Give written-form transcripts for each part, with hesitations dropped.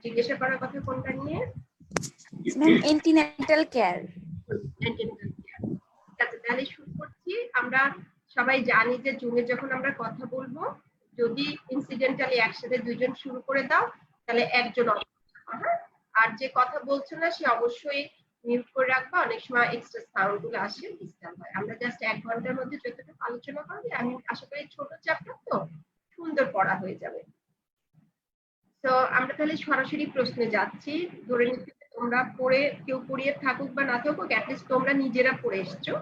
জিজ্ঞাসা করার কথা কোনটা নিয়ে? Ma'am antenatal care. Antenatal care. আচ্ছা তাহলে শুরু করছি। আমরা সবাই জানি যে জুমে যখন আমরা কথা বলবো, যদি ইনসিডেন্টালি একসাথে দুইজন শুরু করে দাও তাহলে একজন আর যে কথা বলছো না সে অবশ্যই মিউট করে রাখবা। অনেক সময় এক্সট্রা সাউন্ড গুলো আসে, ডিস্টার্ব হয়। আমরা জাস্ট 1 ঘন্টার মধ্যে যতটুকু আলোচনা করবো, আমি আশা করি ছোট চ্যাপ্টার তো সুন্দর পড়া হয়ে যাবে। তো আমরা তাহলে সরাসরি প্রশ্নে যাচ্ছি। ধরে নিচ্ছি তোমরা পড়ে, কেউ পড়িয়ে থাকুক বা না থাকুক, অ্যাটলিস্ট তোমরা নিজেরা পড়ে এসছো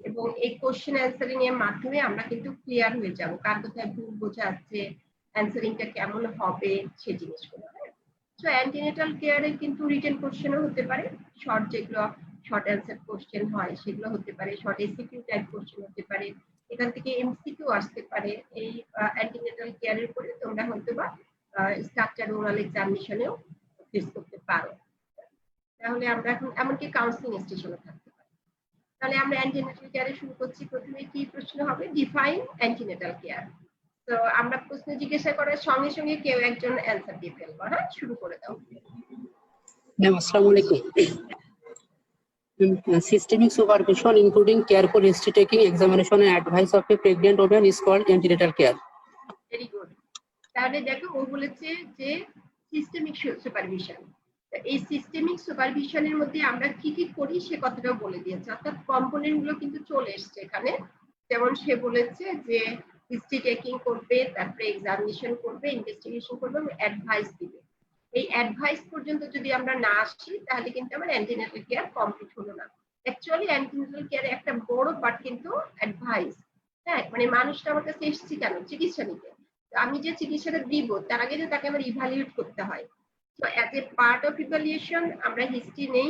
এবং এই কোশ্চেন অ্যান্সারিং এর মাধ্যমে আমরা কিন্তু ক্লিয়ার হয়ে যাব কার কোথায় ভুল বোঝা আছে, অ্যান্সারিংটা কেমন হবে সেই জিনিসগুলো। সো অ্যান্টিনেটাল কেয়ারে কিন্তু রিটেন কোশ্চেনও হতে পারে, শর্ট যেগুলো শর্ট অ্যান্সার কোশ্চেন হয় সেগুলো হতে পারে, শর্ট এসিকিউ টাইপ কোশ্চেন হতে পারে, এখান থেকে এমসিকিউ আসতে পারে। এই অ্যান্টিনেটাল কেয়ারের উপরে তোমরা হয়তো বা স্ট্রাকচার ওরাল এক্সামিনেশনেও ফেস করতে পারো। তাহলে আমরা এখন এমনকি কাউন্সিলিং স্টেশনও থাকতে পারি। তাহলে আমরা অ্যান্টিনেটাল কেয়ারে শুরু করছি। প্রথমে কি প্রশ্ন হবে? Define antenatal care. তো আমরা প্রশ্ন জিজ্ঞাসা করার সঙ্গে সঙ্গে কেউ একজন অ্যান্সার দিয়ে ফেলবো। হ্যাঁ, শুরু করে দাও। ম্যাম আসসালামু আলাইকুম। Systemic supervision including careful history taking, examination and advice of a pregnant woman is called antenatal care. Very good. তাহলে দেখো ও বলেছে যে সিস্টেমিক সুপারভিশন। এই সিস্টেমিক সুপারভিশনের মধ্যে আমরা কি কি করি সে কথাটাও বলে দিয়েছে, অর্থাৎ কম্পোনেন্ট গুলো কিন্তু চলে এসছে এখানে। যেমন সে বলেছে যে হিস্ট্রি টেকিং করবে, তারপরে এক্সামিনেশন করবে, ইনভেস্টিগেশন করবে, অ্যাডভাইস দিবে। এই অ্যাডভাইস পর্যন্ত যদি আমরা না আসি তাহলে কিন্তু আমার অ্যান্টিনেটাল কেয়ার কমপ্লিট হলো না। অ্যাকচুয়ালি অ্যান্টিনেটাল কেয়ারে একটা বড় পার্ট কিন্তু অ্যাডভাইস। হ্যাঁ, মানে মানুষটা আমার কাছে এসেছি কেন? চিকিৎসা নিতে। আমি যে চিকিৎসাটা দিব তার আগে যে তাকে আমার ইভ্যালুয়েট করতে হয়। তো as a part of evaluation আমরা হিস্ট্রি নেই,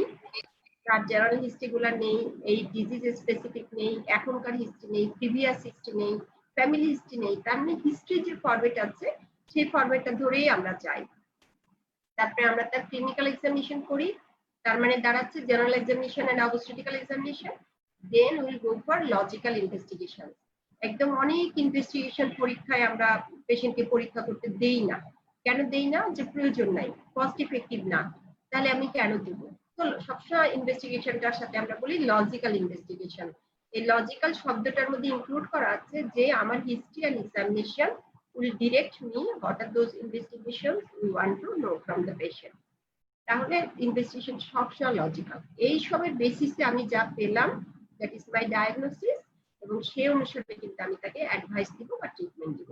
তার জেনারেল হিস্ট্রি গুলা নেই, এই ডিজিজ স্পেসিফিক নেই, এখনকার হিস্ট্রি নেই, প্রিভিয়াস হিস্ট্রি নেই, ফ্যামিলি হিস্ট্রি নেই। তার মানে হিস্ট্রি যে ফরম্যাট আছে সেই ফরম্যাটটা ধরেই আমরা যাই। তারপরে আমরা তার ক্লিনিক্যাল এক্সামিনেশন করি, তার মানে দাঁড়াচ্ছে general examination and obstetrical examination. Then will go for logical investigation. একদম অনেক ইনভেস্টিগেশন পরীক্ষায় আমরা পেশেন্টকে পরীক্ষা করতে দেই না। কেন দেই না? যে প্রয়োজন নাই, কস্ট ইফেক্টিভ না। তাহলে আমি কেন দিব? তো সবসময় ইনভেস্টিগেশনটার সাথে আমরা বলি লজিক্যাল ইনভেস্টিগেশন। এই লজিক্যাল শব্দটার মধ্যে ইনক্লুড করা আছে যে আমার history and examination will direct me what are those investigations we want to know from the patient. তাহলে ইনভেস্টিগেশন সবসময় লজিক্যাল। এই সবের বেসিসে আমি যা পেলাম দ্যাট ইজ মাই ডায়াগনোসিস, এবং সেই অনুসারে কিন্তু আমি তাকে অ্যাডভাইস দিব বা ট্রিটমেন্ট দিব।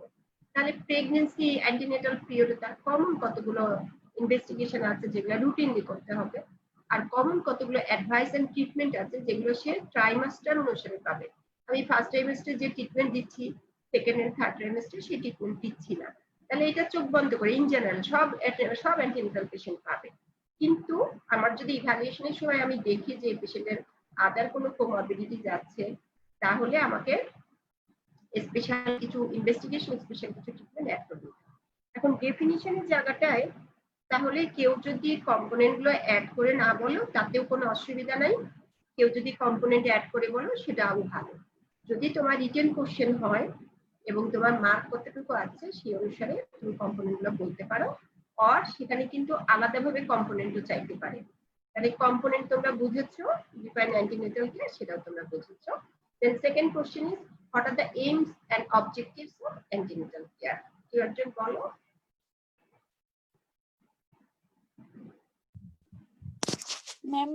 তাহলে প্রেগন্যান্সি অ্যান্টিনেটাল পিরিয়ডে তার কমন কতগুলো ইনভেস্টিগেশন আছে যেগুলো রুটিনলি করতে হবে, আর কমন কতগুলো অ্যাডভাইস এন্ড ট্রিটমেন্ট আছে যেগুলো সে ট্রাইমাস্টার অনুসারে পাবে। আমি ফার্স্ট ট্রাইমাস্টারে যে ট্রিটমেন্ট দিচ্ছি, সেকেন্ড এন্ড থার্ড ট্রাইমাস্টারে সেই ট্রিটমেন্ট দিচ্ছি না। তাহলে এটা চোখ বন্ধ করে ইন জেনারেল সব অ্যান্টিনেটাল পেশেন্ট পাবে। কিন্তু আমার যদি ইভ্যালুয়েশনের সময় আমি দেখি যে পেশেন্টের আদার কোনো কোমরবিডিটি যাচ্ছে, তাহলে আমাকে স্পেশাল কিছু ইনভেস্টিগেশন, স্পেশাল কিছু ট্রিটমেন্ট অ্যাড করতে হবে। এখন ডেফিনিশনের জায়গাটায় তাহলে কেউ যদি কম্পোনেন্ট গুলো অ্যাড করে না বলো তাতেও কোনো অসুবিধা নাই, কেউ যদি কম্পোনেন্ট অ্যাড করে বলো সেটাও ভালো। যদি তোমার রিটেন কোশ্চেন হয় এবং তোমার মার্ক কতটুকু আছে সেই অনুসারে তুমি কম্পোনেন্ট গুলো বলতে পারো, আর সেখানে কিন্তু আলাদাভাবে কম্পোনেন্টও চাইতে পারে। তাহলে কম্পোনেন্ট তোমরা বুঝেছো, ডিফাইন অ্যান্টিনেটাল কেয়ার সেটাও তোমরা বুঝেছো। Then second question is what are the aims and objectives of antenatal care? কেউ একজন বলো। Ma'am,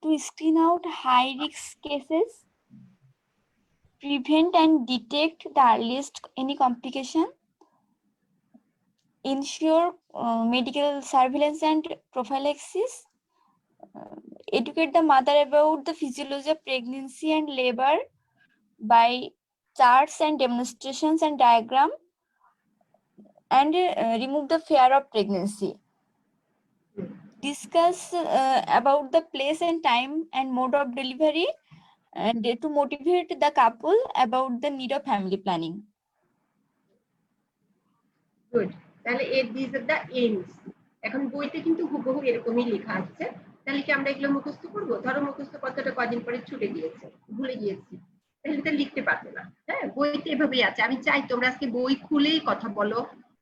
to screen out high risk cases, prevent and detect the earliest any complication, ensure medical surveillance and prophylaxis, educate the mother about the physiology of pregnancy and labor by charts and demonstrations and diagram, and remove the fear of pregnancy. Discuss about the place and time and mode of delivery, and to motivate the couple about the need of family planning. Good. তাহলে this R the AIIMS. এখন বইতে কিন্তু হুবহু এরকমই লেখা আছে। তাহলে কি আমরা এগুলো মুখস্থ করবো? ধরো মুখস্থ কথাটা কদিন পরে ছুটে গিয়েছে, ভুলে গিয়েছি, তাহলে এটা লিখতে পারবে না। হ্যাঁ, বইতে এভাবেই আছে। আমি চাই তোমরা আজকে বই খুলেই কথা বলো,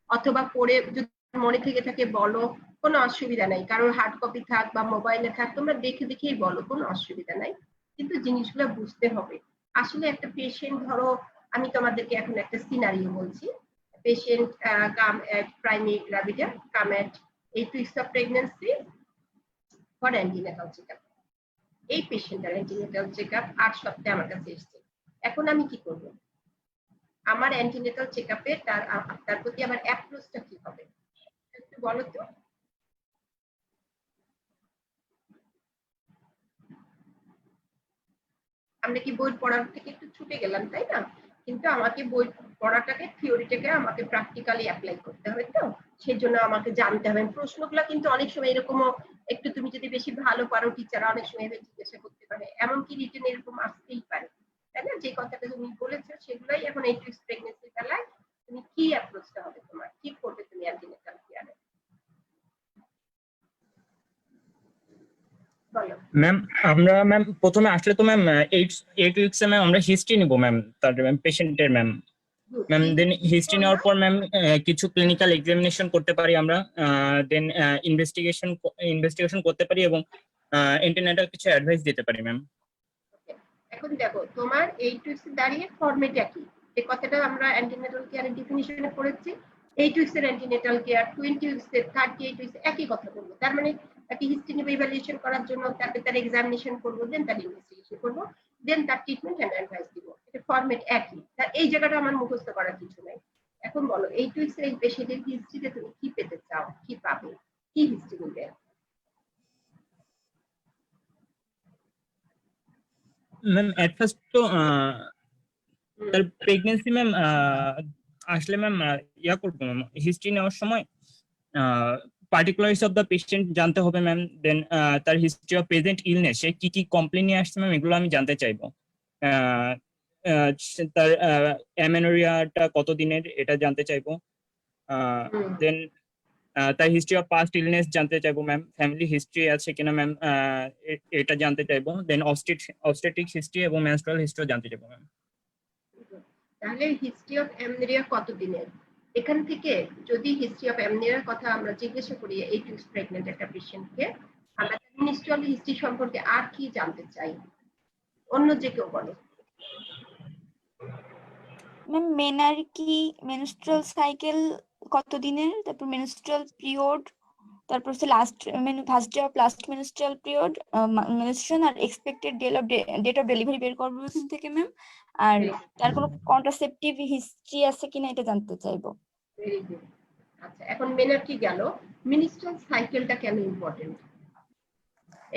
অথবা পড়ে যদি মনে থেকে থাকে বলো, কোনো অসুবিধা নাই, কারোর হার্ড কপি থাক বা মোবাইলে থাক, তোমরা দেখে দেখেই বলো, কোনো অসুবিধা নাই। কিন্তু জিনিসগুলো বুঝতে হবে। আসলে একটা পেশেন্ট, ধরো আমি তোমাদেরকে এখন একটা সিনারিও বলছি। Patient come at primary gravida, come at 8 weeks of pregnancy for antenatal checkup। এই পেশেন্টের অ্যান্টিনেটাল চেকআপ 8 সপ্তাহে আমার কাছে এসেছে। এখন আমি কি করব? আমার অ্যান্টিনেটাল চেকআপে তার প্রতি আমার অ্যাপ্রোচটা কি হবে একটু বলো তো। আমরা কি বই পড়ার থেকে একটু ছুটে গেলাম, তাই না? কিন্তু আমাকে বই পড়াটাকে, থিওরিটাকে আমাকে প্র্যাকটিক্যালি অ্যাপ্লাই করতে হবে। তো সেই জন্য আমাকে জানতে হবে। প্রশ্নগুলো কিন্তু অনেক সময় এরকমও, একটু তুমি যদি বেশি ভালো পারো, টিচাররা অনেক সময় জিজ্ঞাসা করতে পারে, এমনকি রিটেন এরকম আসতেই পারে, তাই না? যে কথাটা তুমি বলেছো সেগুলাই এখন 8 weeks প্রেগন্যান্সির বেলায় তুমি কি অ্যাপ্রোচটা হবে, তোমার কি করবে তুমি অ্যান্টিনেটাল কেয়ারে, বলো। ম্যাম আমরা প্রথমে আসলে তো ম্যাম 8 উইকস ম্যাম আমরা হিস্ট্রি নিব ম্যাম, তার ম্যাম পেশেন্টের ম্যাম দেন হিস্ট্রি নেওয়ার পর ম্যাম কিছু ক্লিনিক্যাল এক্সামিনেশন করতে পারি আমরা, দেন ইনভেস্টিগেশন করতে পারি এবং অ্যান্টিনেটাল কিছু অ্যাডভাইস দিতে পারি ম্যাম। এখন দেখো, তোমার 8 weeks দাঁড়িয়ে ফরম্যাট একই, যে কথাটা আমরা অ্যান্টিনেটাল কেয়ারের ডেফিনিশনে পড়েছি। 8 weeks এর অ্যান্টিনেটাল কেয়ার, 20 weeks এর, 38 weeks একই কথা বলবো। তার মানে তাকে হিস্ট্রি নিয়ে ইভ্যালুয়েশন করার জন্য তাকে তার এক্সামিনেশন করবো, দেন তার ইনভেস্টিগেশন করবো, দেন তার ট্রিটমেন্ট এন্ড অ্যাডভাইস দিব। এটা ফরম্যাট একই। তার এই জায়গাটা আমার মুখস্থ করার কিছু নাই। এখন বলো, 8 weeks এর এই পেশেন্টের হিস্ট্রিতে তুমি কি পেতে চাও, কি পাবে, কি হিস্ট্রি নিবে? ম্যাম এট ফার্স্ট তো তার প্রেগনেন্সি ম্যাম আসলে ম্যাম ইয়া করবো ম্যাম, হিস্ট্রি নেওয়ার সময় পার্টিকুলারিটিস অফ দ্য পেশেন্ট জানতে হবে ম্যাম, দেন তার হিস্ট্রি অফ প্রেজেন্ট ইলনেস, সে কি কি কমপ্লেন নিয়ে আসছে ম্যাম এগুলো আমি জানতে চাইবো। তার অ্যামেনোরিয়াটা কত দিনের এটা জানতে চাইবো, দেন তার হিস্ট্রি অফ পাস্ট ইলনেস জানতে চাইবো ম্যাম, ফ্যামিলি হিস্ট্রি আছে কিনা ম্যাম এটা জানতে চাইবো, দেন অবস্টেট্রিক হিস্ট্রি এবং মেনস্ট্রুয়াল হিস্ট্রি জানতে চাইবো ম্যাম। তাহলে হিস্ট্রি অফ অ্যামনেরিয়া কত দিনের? এখান থেকে যদি হিস্ট্রি অফ অ্যামনেরিয়ার কথা আমরা জিজ্ঞাসা করি 8 weeks প্রেগন্যান্ট একটা পেশেন্টকে, আমরা মিনিস্ট্রিয়াল হিস্ট্রি সম্পর্কে আর কি জানতে চাই, অন্য যে কেউ বলে। ম্যাম মেনার কি মেনস্ট্রুয়াল সাইকেল কত দিনের, তারপর মেনস্ট্রুয়াল পিরিয়ড, তারপর হচ্ছে first day of last menstrual period, menstruation আর এক্সপেক্টেড ডেট অফ ডেলিভারি বের করবো এখান থেকে ম্যাম। আর তার কোনো কন্ট্রাসেপটিভ হিস্ট্রি আছে কিনা এটা জানতে চাইবো। Very good. আচ্ছা, এখন মেনার কি গেল, মিনিস্ট্রিয়াল সাইকেলটা কেন ইম্পর্টেন্ট,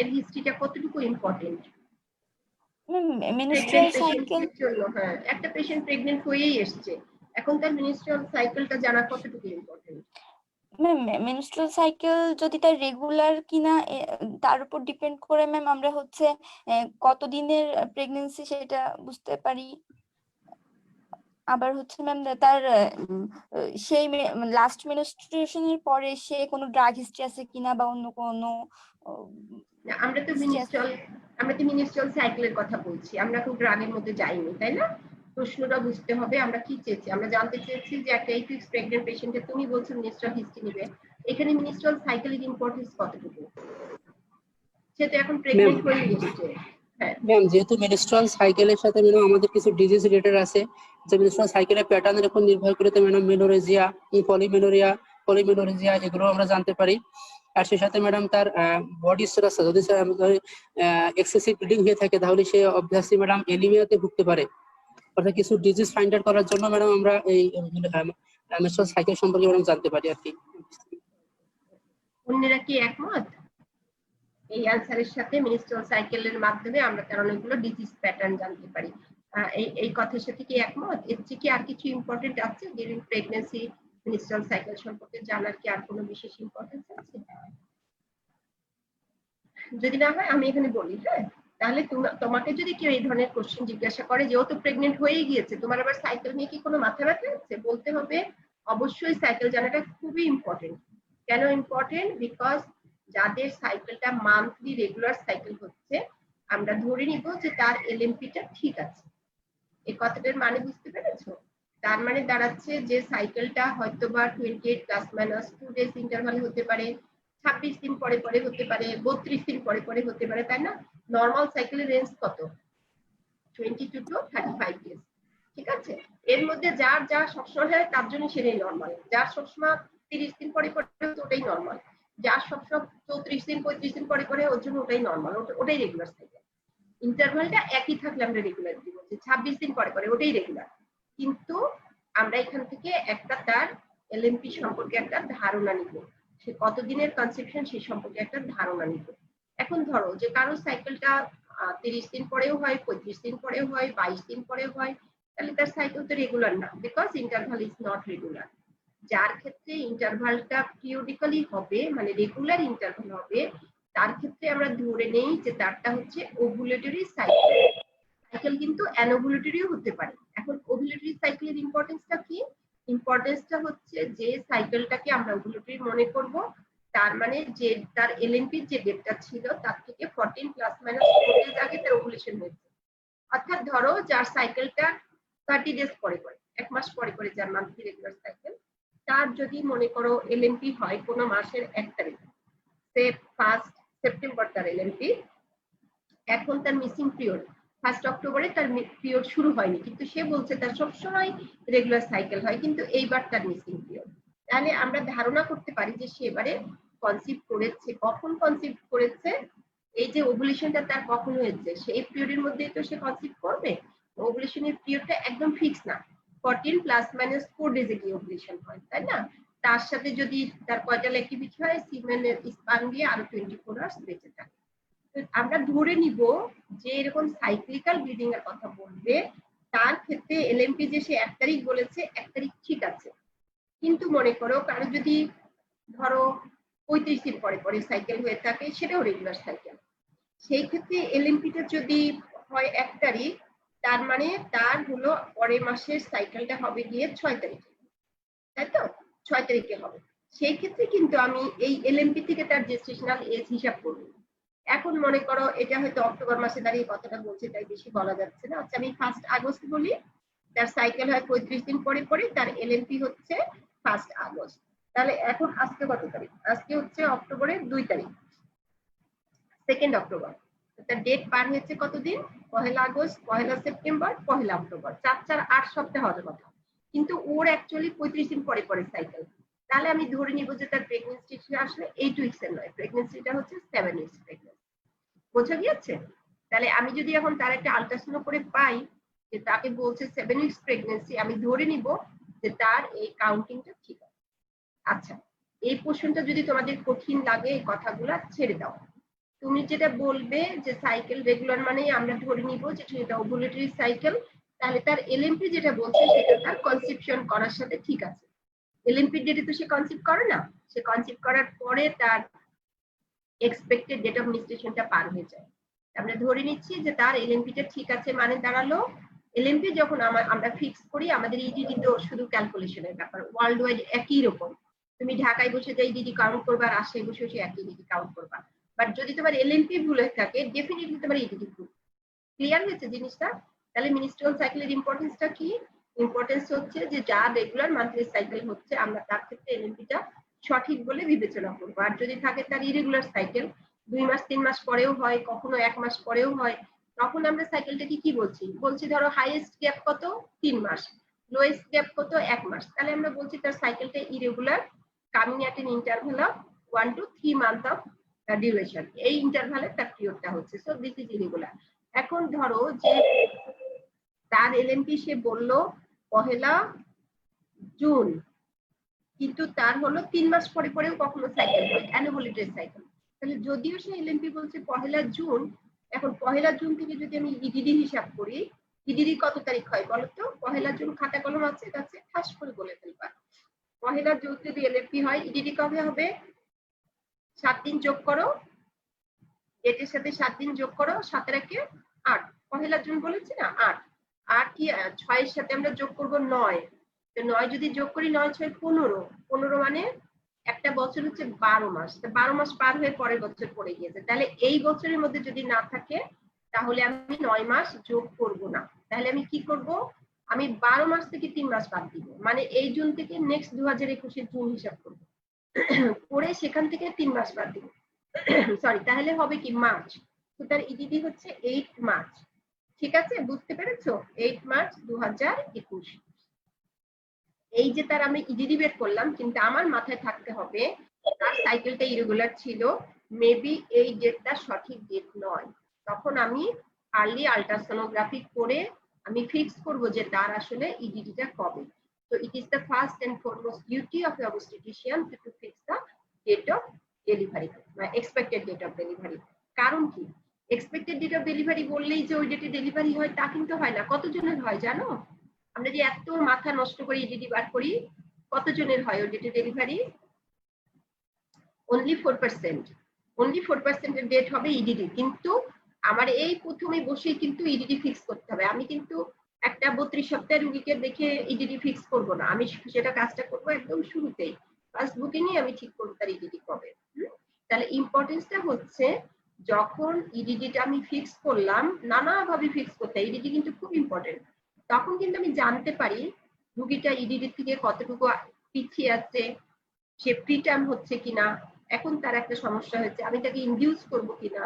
এর হিস্ট্রিটা কতটুকু ইম্পর্টেন্ট মেনস্ট্রুয়াল প্রেগন্যান্ট সাইকেল? পেশেন্টের জন্য? হ্যাঁ, একটা পেশেন্ট প্রেগন্যান্ট হয়েই এসছে, এখন তার মিনিস্ট্রিয়াল সাইকেলটা জানা কতটুকু ইম্পর্টেন্ট? ম্যাম মেনস্ট্রুয়াল সাইকেল যদি তার রেগুলার কিনা তার উপর ডিপেন্ড করে ম্যাম আমরা হচ্ছে কতদিনের প্রেগনেন্সি সেটা বুঝতে পারি। আবার হচ্ছে ম্যাম তার সেই লাস্ট মেনস্ট্রুয়েশনের পরে সে কোনো ড্রাগ হিস্ট্রি আছে কিনা বা অন্য কোনো আমরা তো মিনিস্ট্রিয়াল সাইকেলের কথা বলছি, আমরা খুব ড্রাগের মধ্যে যাইনি, তাই না? প্রশ্নটা বুঝতে হবে আমরা কি চেয়েছি। আমরা জানতে চেয়েছি যে একটা 8 weeks প্রেগন্যান্ট পেশেন্টের, তুমি বলছো মিনিস্ট্রিয়াল হিস্ট্রি নিবে, এখানে মিনিস্ট্রিয়াল সাইকেলের ইম্পর্টেন্স কতটুকু? সে তো এখন প্রেগন্যান্ট হয়ে এসেছে। হ্যাঁ ম্যাম, যেহেতু মেনস্ট্রুয়াল সাইকেলের সাথে ম্যাডাম আমাদের কিছু ডিজিজ রিলেটেড আছে, যে মেনস্ট্রুয়াল সাইকেলের প্যাটার্নের উপর নির্ভর করে ম্যাডাম মেনোরেজিয়া, পলিমেনোরেজিয়া এগুলো আমরা জানতে পারি। আর সেই সাথে ম্যাডাম তার বডি স্ট্রাকচার, যদি এক্সেসিভ ব্লিডিং হয়ে থাকে তাহলে সে অবভিয়াসলি ম্যাডাম এলিমিয়াতে ভুগতে পারে। অর্থাৎ কিছু ডিজিজ ফাইন্ড আউট করার জন্য ম্যাডাম আমরা এই মেনস্ট্রুয়াল সাইকেল সম্পর্কে ম্যাডাম জানতে পারি আর কি। অন্যরা কি একমত এই অ্যানসারের সাথে? মিনিস্ট্রিয়াল সাইকেলের মাধ্যমে আমরা তার অনেকগুলো ডিজিজ প্যাটার্ন জানতে পারি। এই কথার সাথে কি একমত? এর থেকে কি আর কিছু ইম্পর্টেন্ট আছে ডিউরিং প্রেগন্যান্সি মিনিস্ট্রিয়াল সাইকেল সম্পর্কে জানার? কি আর কোনো বিশেষ ইম্পর্টেন্স আছে? যদি না হয় আমি এখানে বলি। হ্যাঁ, তাহলে তোমাকে যদি কেউ এই ধরনের কোশ্চেন জিজ্ঞাসা করে, যেহেতু প্রেগনেন্ট হয়ে গিয়েছে, তোমার আবার সাইকেল নিয়ে কি কোনো মাথা ব্যথা আছে, বলতে হবে অবশ্যই সাইকেল জানাটা খুবই ইম্পর্টেন্ট। কেন ইম্পর্টেন্ট? বিকজ যাদের সাইকেলটা মান্থলি রেগুলার সাইকেল হচ্ছে, আমরা ধরে নিব যে তার এলএমপিটা ঠিক আছে। এই কথাটার মানে বুঝতে পেরেছো? তার মানে দাঁড়াচ্ছে যে সাইকেলটা হয়তো বা 28 প্লাস মাইনাস 2 ডেজ ইন্টারভাল হতে পারে, 26 দিন পরে পরে হতে পারে, 32 দিন পরে পরে হতে পারে, তাই না? নর্মাল সাইকেলের রেঞ্জ কত? 22 to 35 ডেজ। ঠিক আছে, এর মধ্যে যার যা সবসময় হয় তার জন্য সেটাই নর্মাল, যার সবসময় 30 দিন পরে পরে ওটাই নর্মাল, যার সবসময় 34 দিন 35 দিন পরে পরে ওর জন্য ওটাই নর্মাল, ওটাই রেগুলার সাইকেল। ইন্টারভালটা একই থাকলে আমরা রেগুলার দিব, 26 দিন পরে পরে ওটাই রেগুলার। কিন্তু আমরা এখান থেকে একটা তার এলএমপি সম্পর্কে একটা ধারণা নিব, সে কতদিনের কনসেপশন সে সম্পর্কে একটা ধারণা নিব। এখন ধরো যে কারো সাইকেলটা 30 দিন পরেও হয়, 35 দিন পরেও হয়, 22 দিন পরেও হয়, তাহলে তার সাইকেল তো রেগুলার না, because interval is not regular. যার ক্ষেত্রে ইন্টারভালটা পিরিয়ডিক্যালি হবে, মানে রেগুলার ইন্টারভাল হবে, তার ক্ষেত্রে আমরা ধরে নেই যে তারটা হচ্ছে ওভুলেটরি সাইকেল। সাইকেল কিন্তু অ্যানোভুলেটরিও হতে পারে। এখন ওভুলেটরি সাইকেলের ইম্পর্টেন্সটা কি? ইম্পর্টেন্সটা হচ্ছে যে সাইকেলটাকে আমরা ওভুলেটরি মনে করব, তার মানে যে তার এলএমপির যে ডেটটা ছিল তার থেকে 14 প্লাস মাইনাস 4 ডেজ আগে তার ওভুলেশন হয়েছে। অর্থাৎ ধরো যার সাইকেলটা 30 ডেজ পরে পরে, এক মাস পরে পরে যার মান্থলি রেগুলার সাইকেল, তার যদি মনে করো এলএমপি হয় কোনো মাসের 1 তারিখ, সে 1 সেপ্টেম্বর তার এলএমপি, এখন তার মিসিং পিরিয়ড 1 অক্টোবরে তার পিরিয়ড শুরু হয়নি, কিন্তু সে বলছে তার সবসময় রেগুলার সাইকেল হয়, কিন্তু এইবার তার মিসিং পিরিয়ড। তাহলে আমরা ধারণা করতে পারি যে সে এবারে কনসিভ করেছে। কখন কনসিভ করেছে? এই যে ওভুলেশনটা তার কখন হয়েছে সেই পিরিয়ডের মধ্যেই তো সে কনসিভ করবে। ওভুলেশনের পিরিয়ডটা একদম ফিক্স না, 14 প্লাস মাইনাস 4 ডেজে গিয়ে ওভুলেশন হয়, তাই না? তার সাথে যদি তার কয়টাল অ্যাক্টিভিটি হয়, সিমেনের স্পান দিয়ে আরো 24 আওয়ার্স বেঁচে থাকে। আমরা ধরে নিব যে এরকম সাইক্লিক্যাল ব্লিডিং এর কথা বলবে, তার ক্ষেত্রে এলএমপি যে সে 1 তারিখ বলেছে, 1 তারিখ ঠিক আছে, কিন্তু মনে করো কারো যদি ধরো 35 দিন পরে পরে সাইকেল হয়ে থাকে, সেটাও রেগুলার সাইকেল, সেই ক্ষেত্রে এলএমপিটা যদি হয় 1 তারিখ, তার মানে তার হলো পরের মাসের সাইকেলটা হবে গিয়ে 6 তারিখে, তাই তো? 6 তারিখে হবে। সেই ক্ষেত্রে কিন্তু আমি এই এলএমপি থেকে তার জেস্টেশনাল এজ হিসাব করব। এখন মনে করো এটা হয়তো অক্টোবর মাসে দাঁড়িয়ে কথাটা বলছে, তাই বেশি বলা যাচ্ছে না। আচ্ছা আমি 1 আগস্ট বলি, তার সাইকেল হয় 35 দিন পরে পরে, তার এলএমপি হচ্ছে 1 আগস্ট। তাহলে এখন আজকে কত তারিখ? আজকে হচ্ছে অক্টোবরের 2 তারিখ, 2 অক্টোবর। তার ডেট পার হয়েছে কতদিন? 1 আগস্ট, 1 সেপ্টেম্বর, 1 অক্টোবর, 4 সপ্তাহ হওয়ার কথা, কিন্তু ওর অ্যাকচুয়ালি 35 দিন পরে পরে সাইকেল। তাহলে আমি ধরে নিব যে তার প্রেগন্যান্সি আসলে 8 উইকস এর নয়, প্রেগন্যান্সিটা হচ্ছে 7 উইকস প্রেগন্যান্সি। বোঝা গিয়েছে? তাহলে আমি যদি এখন তার একটা আল্ট্রাসাউন্ড করে পাই যে তাকে বলছে 7 উইকস প্রেগন্যান্সি, আমি ধরে নিব যে তার এই কাউন্টিংটা ঠিক আছে। আচ্ছা, এই পোর্শনটা যদি তোমাদের কঠিন লাগে, এই কথাগুলো ছেড়ে দাও। তুমি যেটা বলবে যে সাইকেল রেগুলার মানেই আমরা ধরে নিব যে সেটা ওভুলেটরি সাইকেল, তাহলে তার এলএমপি যেটা বলছে সেটা তার কনসেপশন করার সাথে ঠিক আছে। এলএমপি ডেটে তো সে কনসিভ করে না, সে কনসিভ করার পরে তার এক্সপেক্টেড ডেট অফ মেনস্ট্রুয়েশনটা পার হয়ে যায়। আমরা ধরে নিচ্ছি যে তার এলএমপিটা ঠিক আছে, মানে দাঁড়ালো এলএমপি যখন আমরা ফিক্স করি, আমাদের ইডিডি তো শুধু ক্যালকুলেশনের ব্যাপার, ওয়ার্ল্ড ওয়াইড একই রকম। তুমি ঢাকায় বসে যে ইডিডি কাউন্ট করবা, আর রাজশাহী বসে বসে একই ইডিডি কাউন্ট করবা, বাট যদি তোমার এলএমপি ভুল হয়ে থাকে, ডেফিনেটলি তোমার ইডিডি ভুল। ক্লিয়ার হয়েছে জিনিসটা? তাহলে মিনিস্ট্রিয়াল সাইকেলের ইম্পর্টেন্সটা কি? ইম্পর্টেন্স হচ্ছে যে যা রেগুলার মান্থলি সাইকেল হচ্ছে, আমরা তার ক্ষেত্রে এলএমপিটা সঠিক বলে বিবেচনা করবো। আর যদি থাকে তার ইরেগুলার সাইকেল, 2 মাস 3 মাস পরেও হয়, কখনো 1 মাস পরেও হয়, তখন আমরা সাইকেলটাকে কি বলছি ধরো হাইয়েস্ট গ্যাপ কত? 3 মাস, লোয়েস্ট গ্যাপ কত? 1 মাস। তাহলে আমরা বলছি তার সাইকেলটা irregular, coming at N interval of 1 to 3 month of duration, এই ইন্টারভ্যালে তার পিরিয়ডটা হচ্ছে, সো দিস ইজ ইরেগুলার। এখন ধরো যে তার এলএমপি সে বললো 1 জুন, কিন্তু তার হলো 3 মাস পরে পরেও কখনো সাইকেল হয়, অ্যানোভুলেটরি সাইকেল। তাহলে যদিও সে এলএমপি বলছে 1 জুন, এখন 1 জুন থেকে যদি আমি ইডিডি হিসাব করি, ইডিডি কত তারিখ হয় বলো তো? 1 জুন খাতা কলম আছে কাছে, ঠাস করে বলে ফেলবা। 1 জুন যদি এলএমপি হয়, ইডিডি কবে হবে? 7 দিন যোগ করো, ডেটের সাথে 7 দিন যোগ করো, 7 এর 8, 1 জুন বলেছি না, 8 আর কি 6 এর সাথে আমরা যোগ করব 9, তো 9 যদি যোগ করি 9 6 15, 15 মানে একটা বছর হচ্ছে 12 মাস, 12 মাস পার হয়ে পরের বছর পড়ে গিয়েছে। তাহলে এই বছরের মধ্যে যদি না থাকে, তাহলে আমি 9 মাস যোগ করব না। তাহলে আমি কি করব? আমি 12 মাস থেকে 3 মাস বাদ দিব, মানে এই জুন থেকে নেক্সট 2021 এর জুন হিসাব করব। করে সেখান থেকে 3 মাস বাদ দিব, সরি, তাহলে হবে কি মার্চ। তো তার ইডিডি হচ্ছে 8 মার্চ। ঠিক আছে, বুঝতে পেরেছো? 8 মার্চ 2021। এই যে তার আমি ইডিডি বের করলাম, কিন্তু আমার মাথায় থাকতে হবে তার সাইকেলটা ইরেগুলার ছিল, মেবি এই ডেটটা সঠিক ডেট নয়। তখন আমি আর্লি আল্ট্রাসোনোগ্রাফি করে আমি ফিক্স করব যে তার আসলে ইডিডিটা কবে। So it is the first and foremost duty of the obstetrician to fix the date of delivery, expected date of delivery. কারণ কি, এক্সপেক্টেড ডেট অফ ডেলিভারি বললেই যে ওই ডেটে ডেলিভারি হয় তা কিন্তু হয় না। কতজনের হয় জানো? আমরা যে এত মাথা নষ্ট করে ইডিডি বার করি, কতজনের হয় ওই ডেটে ডেলিভারি? only 4%। only 4% এর ডেট হবে ইডিডি। কিন্তু আমার এই প্রথমে বসেই কিন্তু ইডিডি ফিক্স করতে হবে। আমি কিন্তু একটা 32 সপ্তাহের রোগীকে দেখে ইডিডি ফিক্স করব না, আমি সেটা কাজটা করব একদম শুরুতেই, ফার্স্ট বুকিংই আমি ঠিক করব তার ইডিডি কবে। তাহলে ইম্পর্টেন্সটা হচ্ছে যখন ইডিডিটা আমি ফিক্স করলাম, নানাভাবে ফিক্স করতে হয়, ইডিডি কিন্তু খুব ইম্পর্টেন্ট। তখন কিন্তু আমি জানতে পারি রোগীটা ইডিডি থেকে কতটুকু পিছিয়ে আছে, সে প্রিটার্ম হচ্ছে কিনা, এখন তার একটা সমস্যা হয়েছে, আমি তাকে ইনডিউস করব কিনা,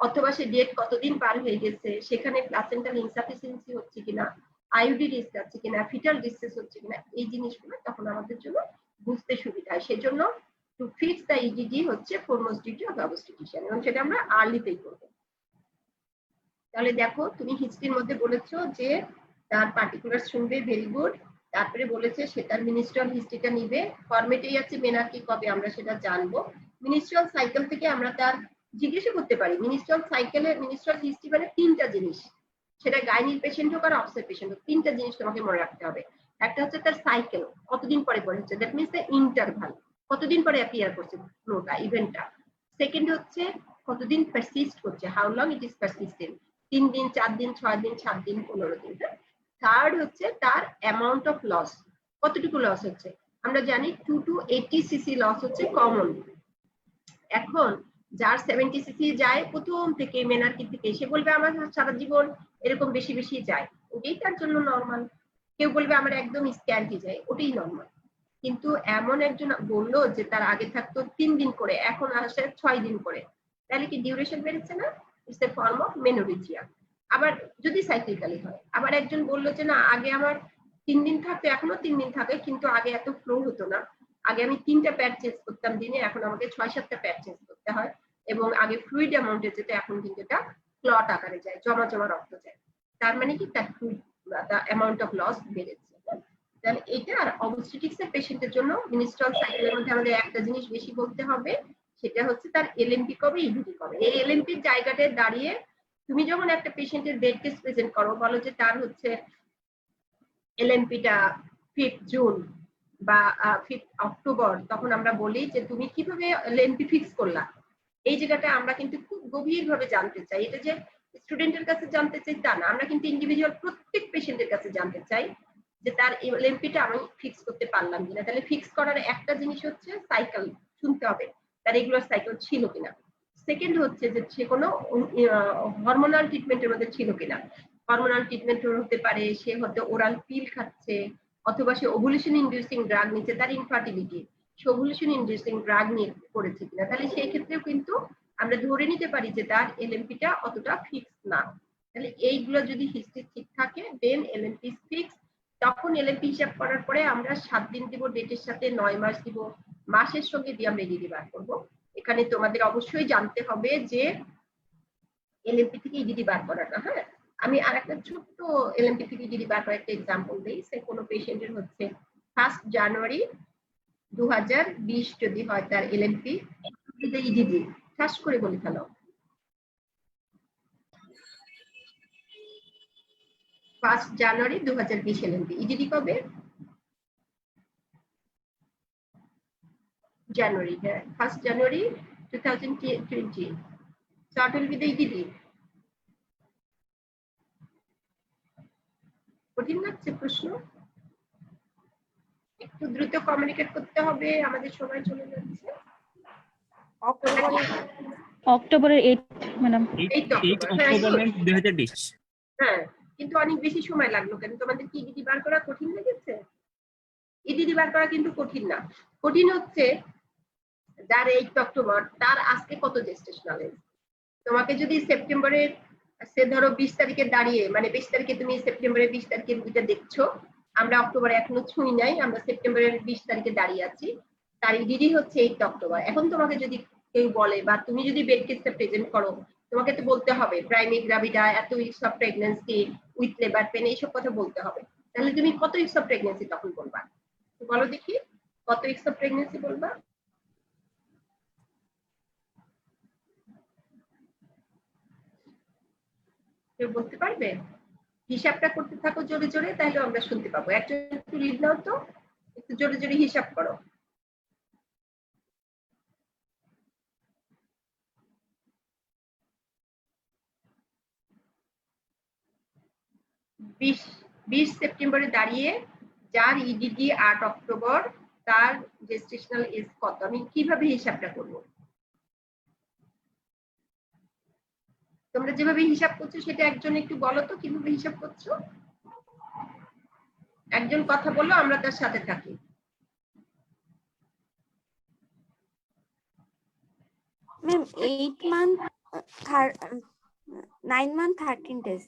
অথবা সে ডেট কতদিন পার হয়ে গেছে, সেখানে প্লাসেন্টাল ইনসাফিসিয়েন্সি হচ্ছে কিনা, আইইউডি রিস্ক আছে কিনা, ফিটাল ডিস্ট্রেস হচ্ছে কিনা, এই জিনিসগুলো তখন আমাদের জন্য বুঝতে সুবিধা হয়। সেজন্য টু ফিক্স দ্য ইডিডি হচ্ছে ফোরমোস্ট ডিউটি অফ অবস্টেট্রিশিয়ান, এবং সেটা আমরা আর্লিতেই করব। তাহলে দেখো, তুমি হিস্ট্রির মধ্যে বলেছো যে তার পার্টিকুলার শুনবে, ভেরি গুড। তারপরে বলেছে সে তার মিনিস্ট্রাল হিস্ট্রিটা নিবে, ফরম্যাটেই আছে মেনার্কি কবে আমরা সেটা জানবো। মিনিস্ট্রাল সাইকেল থেকে আমরা তার জিজ্ঞাসা করতে পারি। মিনিস্ট্রাল সাইকেলে মিনিস্ট্রাল হিস্ট্রি মানে 3টা জিনিস, সেটা গাইনির পেশেন্ট হোক আর অবসেট পেশেন্ট হোক, 3টা জিনিস তোমাকে মনে রাখতে হবে। একটা হচ্ছে তার সাইকেল, কতদিন পরে পরে হচ্ছে, দ্যাট মিনস দ্য ইন্টারভাল, কতদিন পরে অ্যাপিয়ার করছে ফ্লোটা, ইভেন্টটা। সেকেন্ড হচ্ছে কতদিন পারসিস্ট করছে, how long it is persistent, 3 দিন, 4 দিন, 6 দিন, 7 দিন, 15 দিন। থার্ড হচ্ছে তার অ্যামাউন্ট অফ লস, কতটুকু লস হচ্ছে। আমরা জানি 2 to 80 সিসি লস হচ্ছে কমন। এখন যার 70 সিসি যায় প্রথম থেকে মেনার্কি থেকে, সে বলবে আমার সারা জীবন এরকম বেশি বেশি যায়, ওটাই তার জন্য নর্মাল। কেউ বলবে আমার একদম স্ক্যান্টি যায়, ওটাই নর্মাল। কিন্তু এমন একজন বললো যে তার আগে থাকতো 3 দিন করে, এখন আসে 6 দিন করে, তাহলে কি ডিউরেশন বেড়েছে না? It's a form of মেনোরিজিয়া। আবার যদি সাইক্লিক্যালি হয়, আবার একজন বললো যে না আগে আমার 3 দিন থাকতো, এখনো 3 দিন থাকে, কিন্তু আগে এত ফ্লো হতো না, আগে আমি 3টা প্যাড চেঞ্জ করতাম দিনে, এখন আমাকে 6-7টা প্যাড চেঞ্জ করতে হয়, এবং আগে ফ্লুইড অ্যামাউন্টে যেটা এখন কিন্তু এটা ক্লট আকারে যায়, জমা জমা রক্ত যায়। তার মানে কি তার ফ্লুইড অ্যামাউন্ট অফ লস বেড়েছে। তাহলে এটা আর অবস্টেট্রিক্স এর পেশেন্টের জন্য মিনিস্ট্রাল সাইকেলের মধ্যে আমাদের একটা জিনিস বেশি বলতে হবে, সেটা হচ্ছে তার এলএমপি কবে, ইডিডি কবে। এই এলএমপির জায়গাটায় দাঁড়িয়ে তুমি যখন একটা পেশেন্টের বেড টেস্ট প্রেজেন্ট করো, বলো যে তার হচ্ছে এলএমপিটা 5 জুন বা 5 অক্টোবর, তখন আমরা বলি যে তুমি কিভাবে এলএমপি ফিক্স করলা। এই জায়গাটা আমরা কিন্তু খুব গভীরভাবে জানতে চাই। এটা যে স্টুডেন্টের কাছে জানতে চাই তা না, আমরা কিন্তু ইন্ডিভিজুয়াল প্রত্যেক পেশেন্টের কাছে জানতে চাই যে তার এলএমপিটা আমি ফিক্স করতে পারলাম কিনা। তাহলে ফিক্স করার একটা জিনিস হচ্ছে সাইকেল শুনতে হবে, তার রেগুলার সাইকেল ছিল কিনা। সেকেন্ড হচ্ছে যে সে কোনো হরমোনাল ট্রিটমেন্টের মধ্যে ছিল কিনা। হরমোনাল ট্রিটমেন্ট হতে পারে, সে হয়তো ওরাল পিল খাচ্ছে, অথবা সে ওভুলেশন ইনডিউসিং ড্রাগ নিচ্ছে, তার ইনফার্টিলিটি, সে ওভুলেশন ইনডিউসিং ড্রাগ নিয়ে করেছে কিনা। তাহলে সেই ক্ষেত্রেও কিন্তু আমরা ধরে নিতে পারি যে তার এলএমপিটা অতটা ফিক্স না। তাহলে এইগুলো যদি হিস্ট্রি ঠিক থাকে, দেন এলএমপি ফিক্স। তখন এলএমপি হিসাব করার পরে আমরা 7 দিন দিব, ডেটের সাথে 9 মাস দিব, মাসের সঙ্গে দিয়ে আমরা ইডিডি বার করবো। এখানে তোমাদের অবশ্যই জানতে হবে যে এলএমপি থেকে ইডিডি বার করাটা। হ্যাঁ, আমি আর একটা ছোট্ট এলএমপি থেকে ইডিডি বার করার একটা এক্সাম্পল দিই। সে কোনো পেশেন্টের হচ্ছে 1 জানুয়ারি 2020 যদি হয় তার এলএমপি, ইডিডি ঠাস করে বলে ফেলো। 1 জানুয়ারি 2020 এলএমপি, ইডিডি কবে? জানুয়ারি, হ্যাঁ 1 জানুয়ারি 2020। Start will be the EDD. কঠিন লাগছে প্রশ্ন? একটু দ্রুত কমিউনিকেট করতে হবে, আমাদের সময় চলে যাচ্ছে। অক্টোবরের 8 ম্যাডাম। 8 অক্টোবর 2020। হ্যাঁ, কিন্তু অনেক বেশি সময় লাগলো কেন? তোমাদের কি ইডিডি বার করা কঠিন লেগেছে? ইডিডি বার করা কিন্তু কঠিন না, কঠিন হচ্ছে যার 8 অক্টোবর তার আজকে কত জেস্টেশনাল এজ? তোমাকে যদি সেপ্টেম্বরের সে ধরো 20 তারিখে দাঁড়িয়ে, মানে 20 তারিখে তুমি সেপ্টেম্বরের 20 তারিখে রুগীটা দেখছো, আমরা অক্টোবরে এখনো ছুঁই নাই, আমরা সেপ্টেম্বরের 20 তারিখে দাঁড়িয়ে আছি, তার ইডিডি হচ্ছে 8 অক্টোবর। এখন তোমাকে যদি কেউ বলে বা তুমি যদি বেড কেসটা প্রেজেন্ট করো, তোমাকে তো বলতে হবে প্রাইমি গ্রাভিডা, এত weeks of pregnancy with labour pain, এইসব কথা বলতে হবে। তাহলে তুমি কত উইকস অফ প্রেগন্যান্সি তখন বলবা? বলো দেখি, কত উইকস অফ প্রেগন্যান্সি বলবা? কেউ বলতে পারবে? হিসাবটা করতে থাকো জোরে জোরে, তাহলে আমরা শুনতে পাবো। একজন একটু লিড নাও তো, একটু জোরে জোরে হিসাব করো। 20 সেপ্টেম্বরে দাঁড়িয়ে যার ইডিডি 8 অক্টোবর, তার জেস্টেশনাল এজ কত? আমি কিভাবে হিসাবটা করব? তোমরা যেভাবে হিসাব করছো সেটা একজন একটু বলো তো, কিভাবে হিসাব করছো? একজন কথা বললো, আমরা তার সাথে থাকি। Ma'am 8 month 9 month 13 days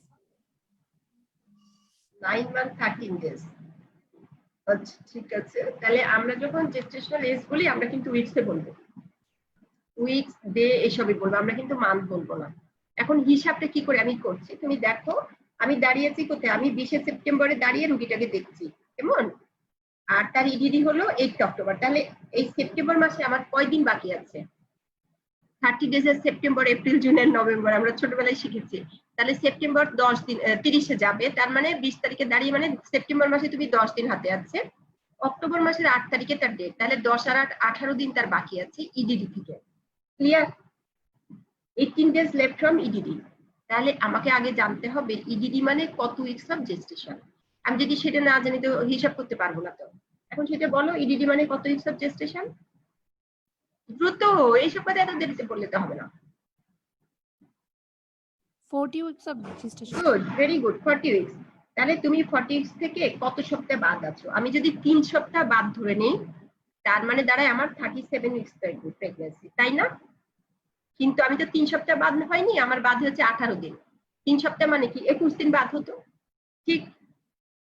9 month 13 days। আচ্ছা ঠিক আছে, তাহলে আমরা যখন জেস্টেশনাল এজ বলি আমরা কিন্তু উইকসে বলবো, উইকস ডে এসবই বলবো, আমরা কিন্তু মান্থ বলবো না। এখন হিসাবটা কি করে আমি করছি তুমি দেখো। আমি দাঁড়িয়েছি কোথায়? আমি 20 সেপ্টেম্বরে দাঁড়িয়ে রুগীটাকে দেখছি, কেমন? আর তার ইডিডি হলো 8 অক্টোবর। তাহলে এই সেপ্টেম্বর মাসে আমার কয়দিন বাকি আছে? 30 ডেজের সেপ্টেম্বর, এপ্রিল, জুনের, নভেম্বর, আমরা ছোটবেলায় শিখেছি। তাহলে সেপ্টেম্বর 10 দিন 30-এ যাবে, তার মানে 20 তারিখে দাঁড়িয়ে মানে সেপ্টেম্বর মাসে তুমি 10 দিন হাতে আছে। অক্টোবর মাসের 8 তারিখে তার ডেট, তাহলে 10 আর 8 18 দিন তার বাকি আছে ইডিডি থেকে। Clear? 18 days left from EDD. তাহলে আমাকে আগে জানতে হবে ইডিডি মানে কত উইকস অফ জেস্টেশন। আমি যদি সেটা না জানি তো হিসাব করতে পারবো না। তো এখন সেটা বলো, ইডিডি মানে কত উইকস অফ জেস্টেশন? দ্রুত, এইসব কথা এত দেরিতে বললে তো হবে না। 40 weeks of gestation. Good, very good, 40 weeks. তাহলে তুমি 40 উইকস থেকে কত সপ্তাহ বাদ আছো? আমি যদি 3 সপ্তাহ বাদ ধরে নিই, তার মানে দাঁড়ায় আমার 37 উইকস প্রেগন্যান্সি, তাই না? কিন্তু আমি তো 3 সপ্তাহ বাদ হয়নি, আমার বাদ হচ্ছে 18 দিন। 3 সপ্তাহ মানে কি 21 দিন বাদ হতো, ঠিক?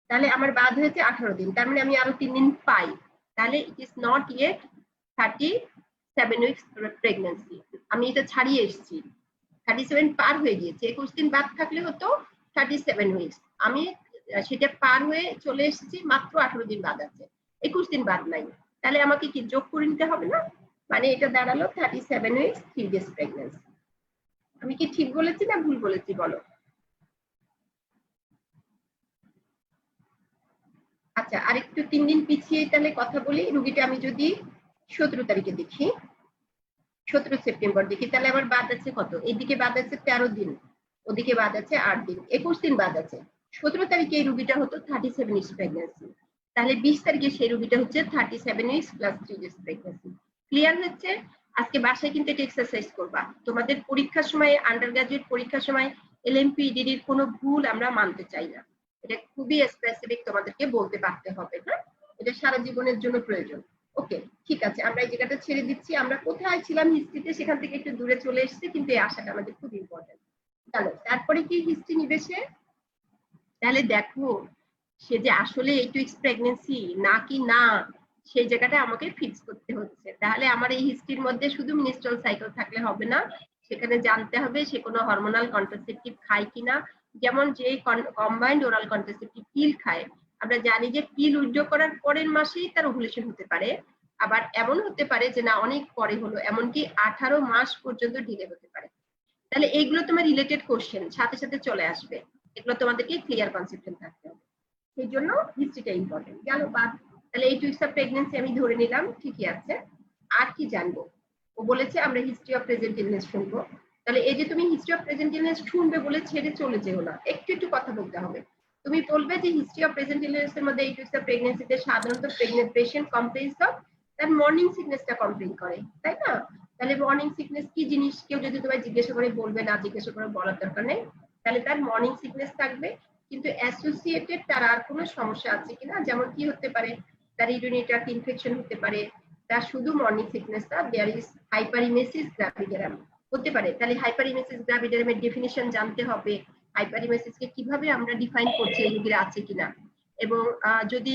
তাহলে আমার বাদ হয়েছে 18 দিন, তার মানে আমি আরো 3 দিন পাই। তাহলে it is not yet 37 weeks pregnancy. আমি এটা ছাড়িয়ে এসেছি, 37 পার হয়ে গিয়েছে, 21 দিন বাদ থাকলে হতো 37 উইকস। আমি সেটা পার হয়ে চলে এসেছি, মাত্র 18 দিন বাদ আছে, 21 দিন বাদ নাই। তাহলে আমাকে কি যোগ করে নিতে হবে না? মানে এটা দাঁড়ালো 37 উইকস 3 ডেজ প্রেগন্যান্সি। আমি কি ঠিক বলেছি না ভুল বলেছি বলো? আচ্ছা, আরেকটু 3 দিন পিছিয়ে তাহলে কথা বলি। রুগীটা আমি যদি 17 তারিখে দেখি, 17 সেপ্টেম্বর দেখি, তাহলে আমার বাদ আছে কত? এইদিকে বাদ আছে 13 দিন, ওদিকে বাদ আছে 8 দিন, 21 দিন বাদ আছে। 17 তারিখে এই রুগীটা হতো 37 উইকস প্রেগন্যান্সি, তাহলে 20 তারিখে সেই রুগীটা হচ্ছে 37 weeks plus 3 days pregnancy. Clear হচ্ছে? আজকে বাসায় কিন্তু এটা এক্সারসাইজ করবা। তোমাদের পরীক্ষার সময়, আন্ডার গ্রাজুয়েট পরীক্ষার সময় এলএমপি ইডিডির কোনো ভুল আমরা মানতে চাই না। এটা খুবই স্পেসিফিক তোমাদেরকে বলতে পারতে হবে, হ্যাঁ? এটা সারা জীবনের জন্য প্রয়োজন। ওকে, ঠিক আছে, আমরা এই জায়গাটা ছেড়ে দিচ্ছি। আমরা কোথায় ছিলাম হিস্ট্রিতে, সেখান থেকে একটু দূরে চলে এসেছি, কিন্তু এই আশাটা আমাদের খুব ইম্পর্টেন্ট। চলো, তারপরে কি হিস্ট্রি নিবে সে? তাহলে দেখো সে যে আসলে 8 উইকস প্রেগন্যান্সি নাকি না, সেই জায়গাটা আমাকে ফিক্স করতে হচ্ছে। তাহলে আমার এই হিস্ট্রির মধ্যে শুধু মিনিস্ট্রাল সাইকেল থাকলে হবে না, সেখানে জানতে হবে সে কোনো হরমোনাল কন্ট্রাসেপটিভ খায় কিনা। যেমন যে কম্বাইন্ড ওরাল কন্ট্রাসেপটিভ পিল খায়, আমরা জানি যে পিল উইথড্র করার পরের মাসেই তার ওভুলেশন হতে পারে, আবার এমন হতে পারে যে না অনেক পরে হলো, এমনকি 18 মাস পর্যন্ত ডিলে হতে পারে। তাহলে এইগুলো তোমার রিলেটেড কোশ্চেন সাথে সাথে চলে আসবে, এগুলো তোমাদেরকে ক্লিয়ার কনসেপ্টে থাকতে হবে। সেই জন্য হিস্ট্রিটা ইম্পর্টেন্ট। গেল বাদ। তাহলে 8 উইকস অফ প্রেগন্যান্সি আমি ধরে নিলাম, ঠিকই আছে। আর কি জানবো? ও বলেছে আমরা হিস্ট্রি অফ প্রেজেন্ট ইলনেস শুনবো। তাহলে এই যে তুমি হিস্ট্রি অফ প্রেজেন্ট ইলনেস শুনবে বলে ছেড়ে চলে যেও না, একটু একটু কথা বলতে হবে। তুমি বলবে যে হিস্ট্রি অফ প্রেজেন্ট ইলনেস এর মধ্যে 8 উইকস অফ প্রেগন্যান্সিতে সাধারণত প্রেগন্যান্ট পেশেন্ট কমপ্লেইন্স অফ তার মর্নিং সিকনেসটা কমপ্লেইন করে, তাই না? তাহলে মর্নিং সিকনেস কি জিনিস কেউ যদি তোমায় জিজ্ঞাসা করে বলবে, না জিজ্ঞাসা করে বলার দরকার নেই। তাহলে তার মর্নিং সিকনেস থাকবে, কিন্তু অ্যাসোসিয়েটেড তার আর কোনো সমস্যা আছে কিনা, যেমন কি হতে পারে, তার ইউরিনারি ট্র্যাক্ট ইনফেকশন হতে পারে, তার শুধু মর্নিং সিকনেস না, দেয়ার ইজ হাইপারিমেসিস গ্রাভিডারাম হতে পারে। তাহলে হাইপারিমেসিস গ্রাভিডারামের ডেফিনিশন জানতে হবে, হাইপারিমেসিসকে কিভাবে আমরা ডিফাইন করছি এই রোগীর আছে কিনা, এবং যদি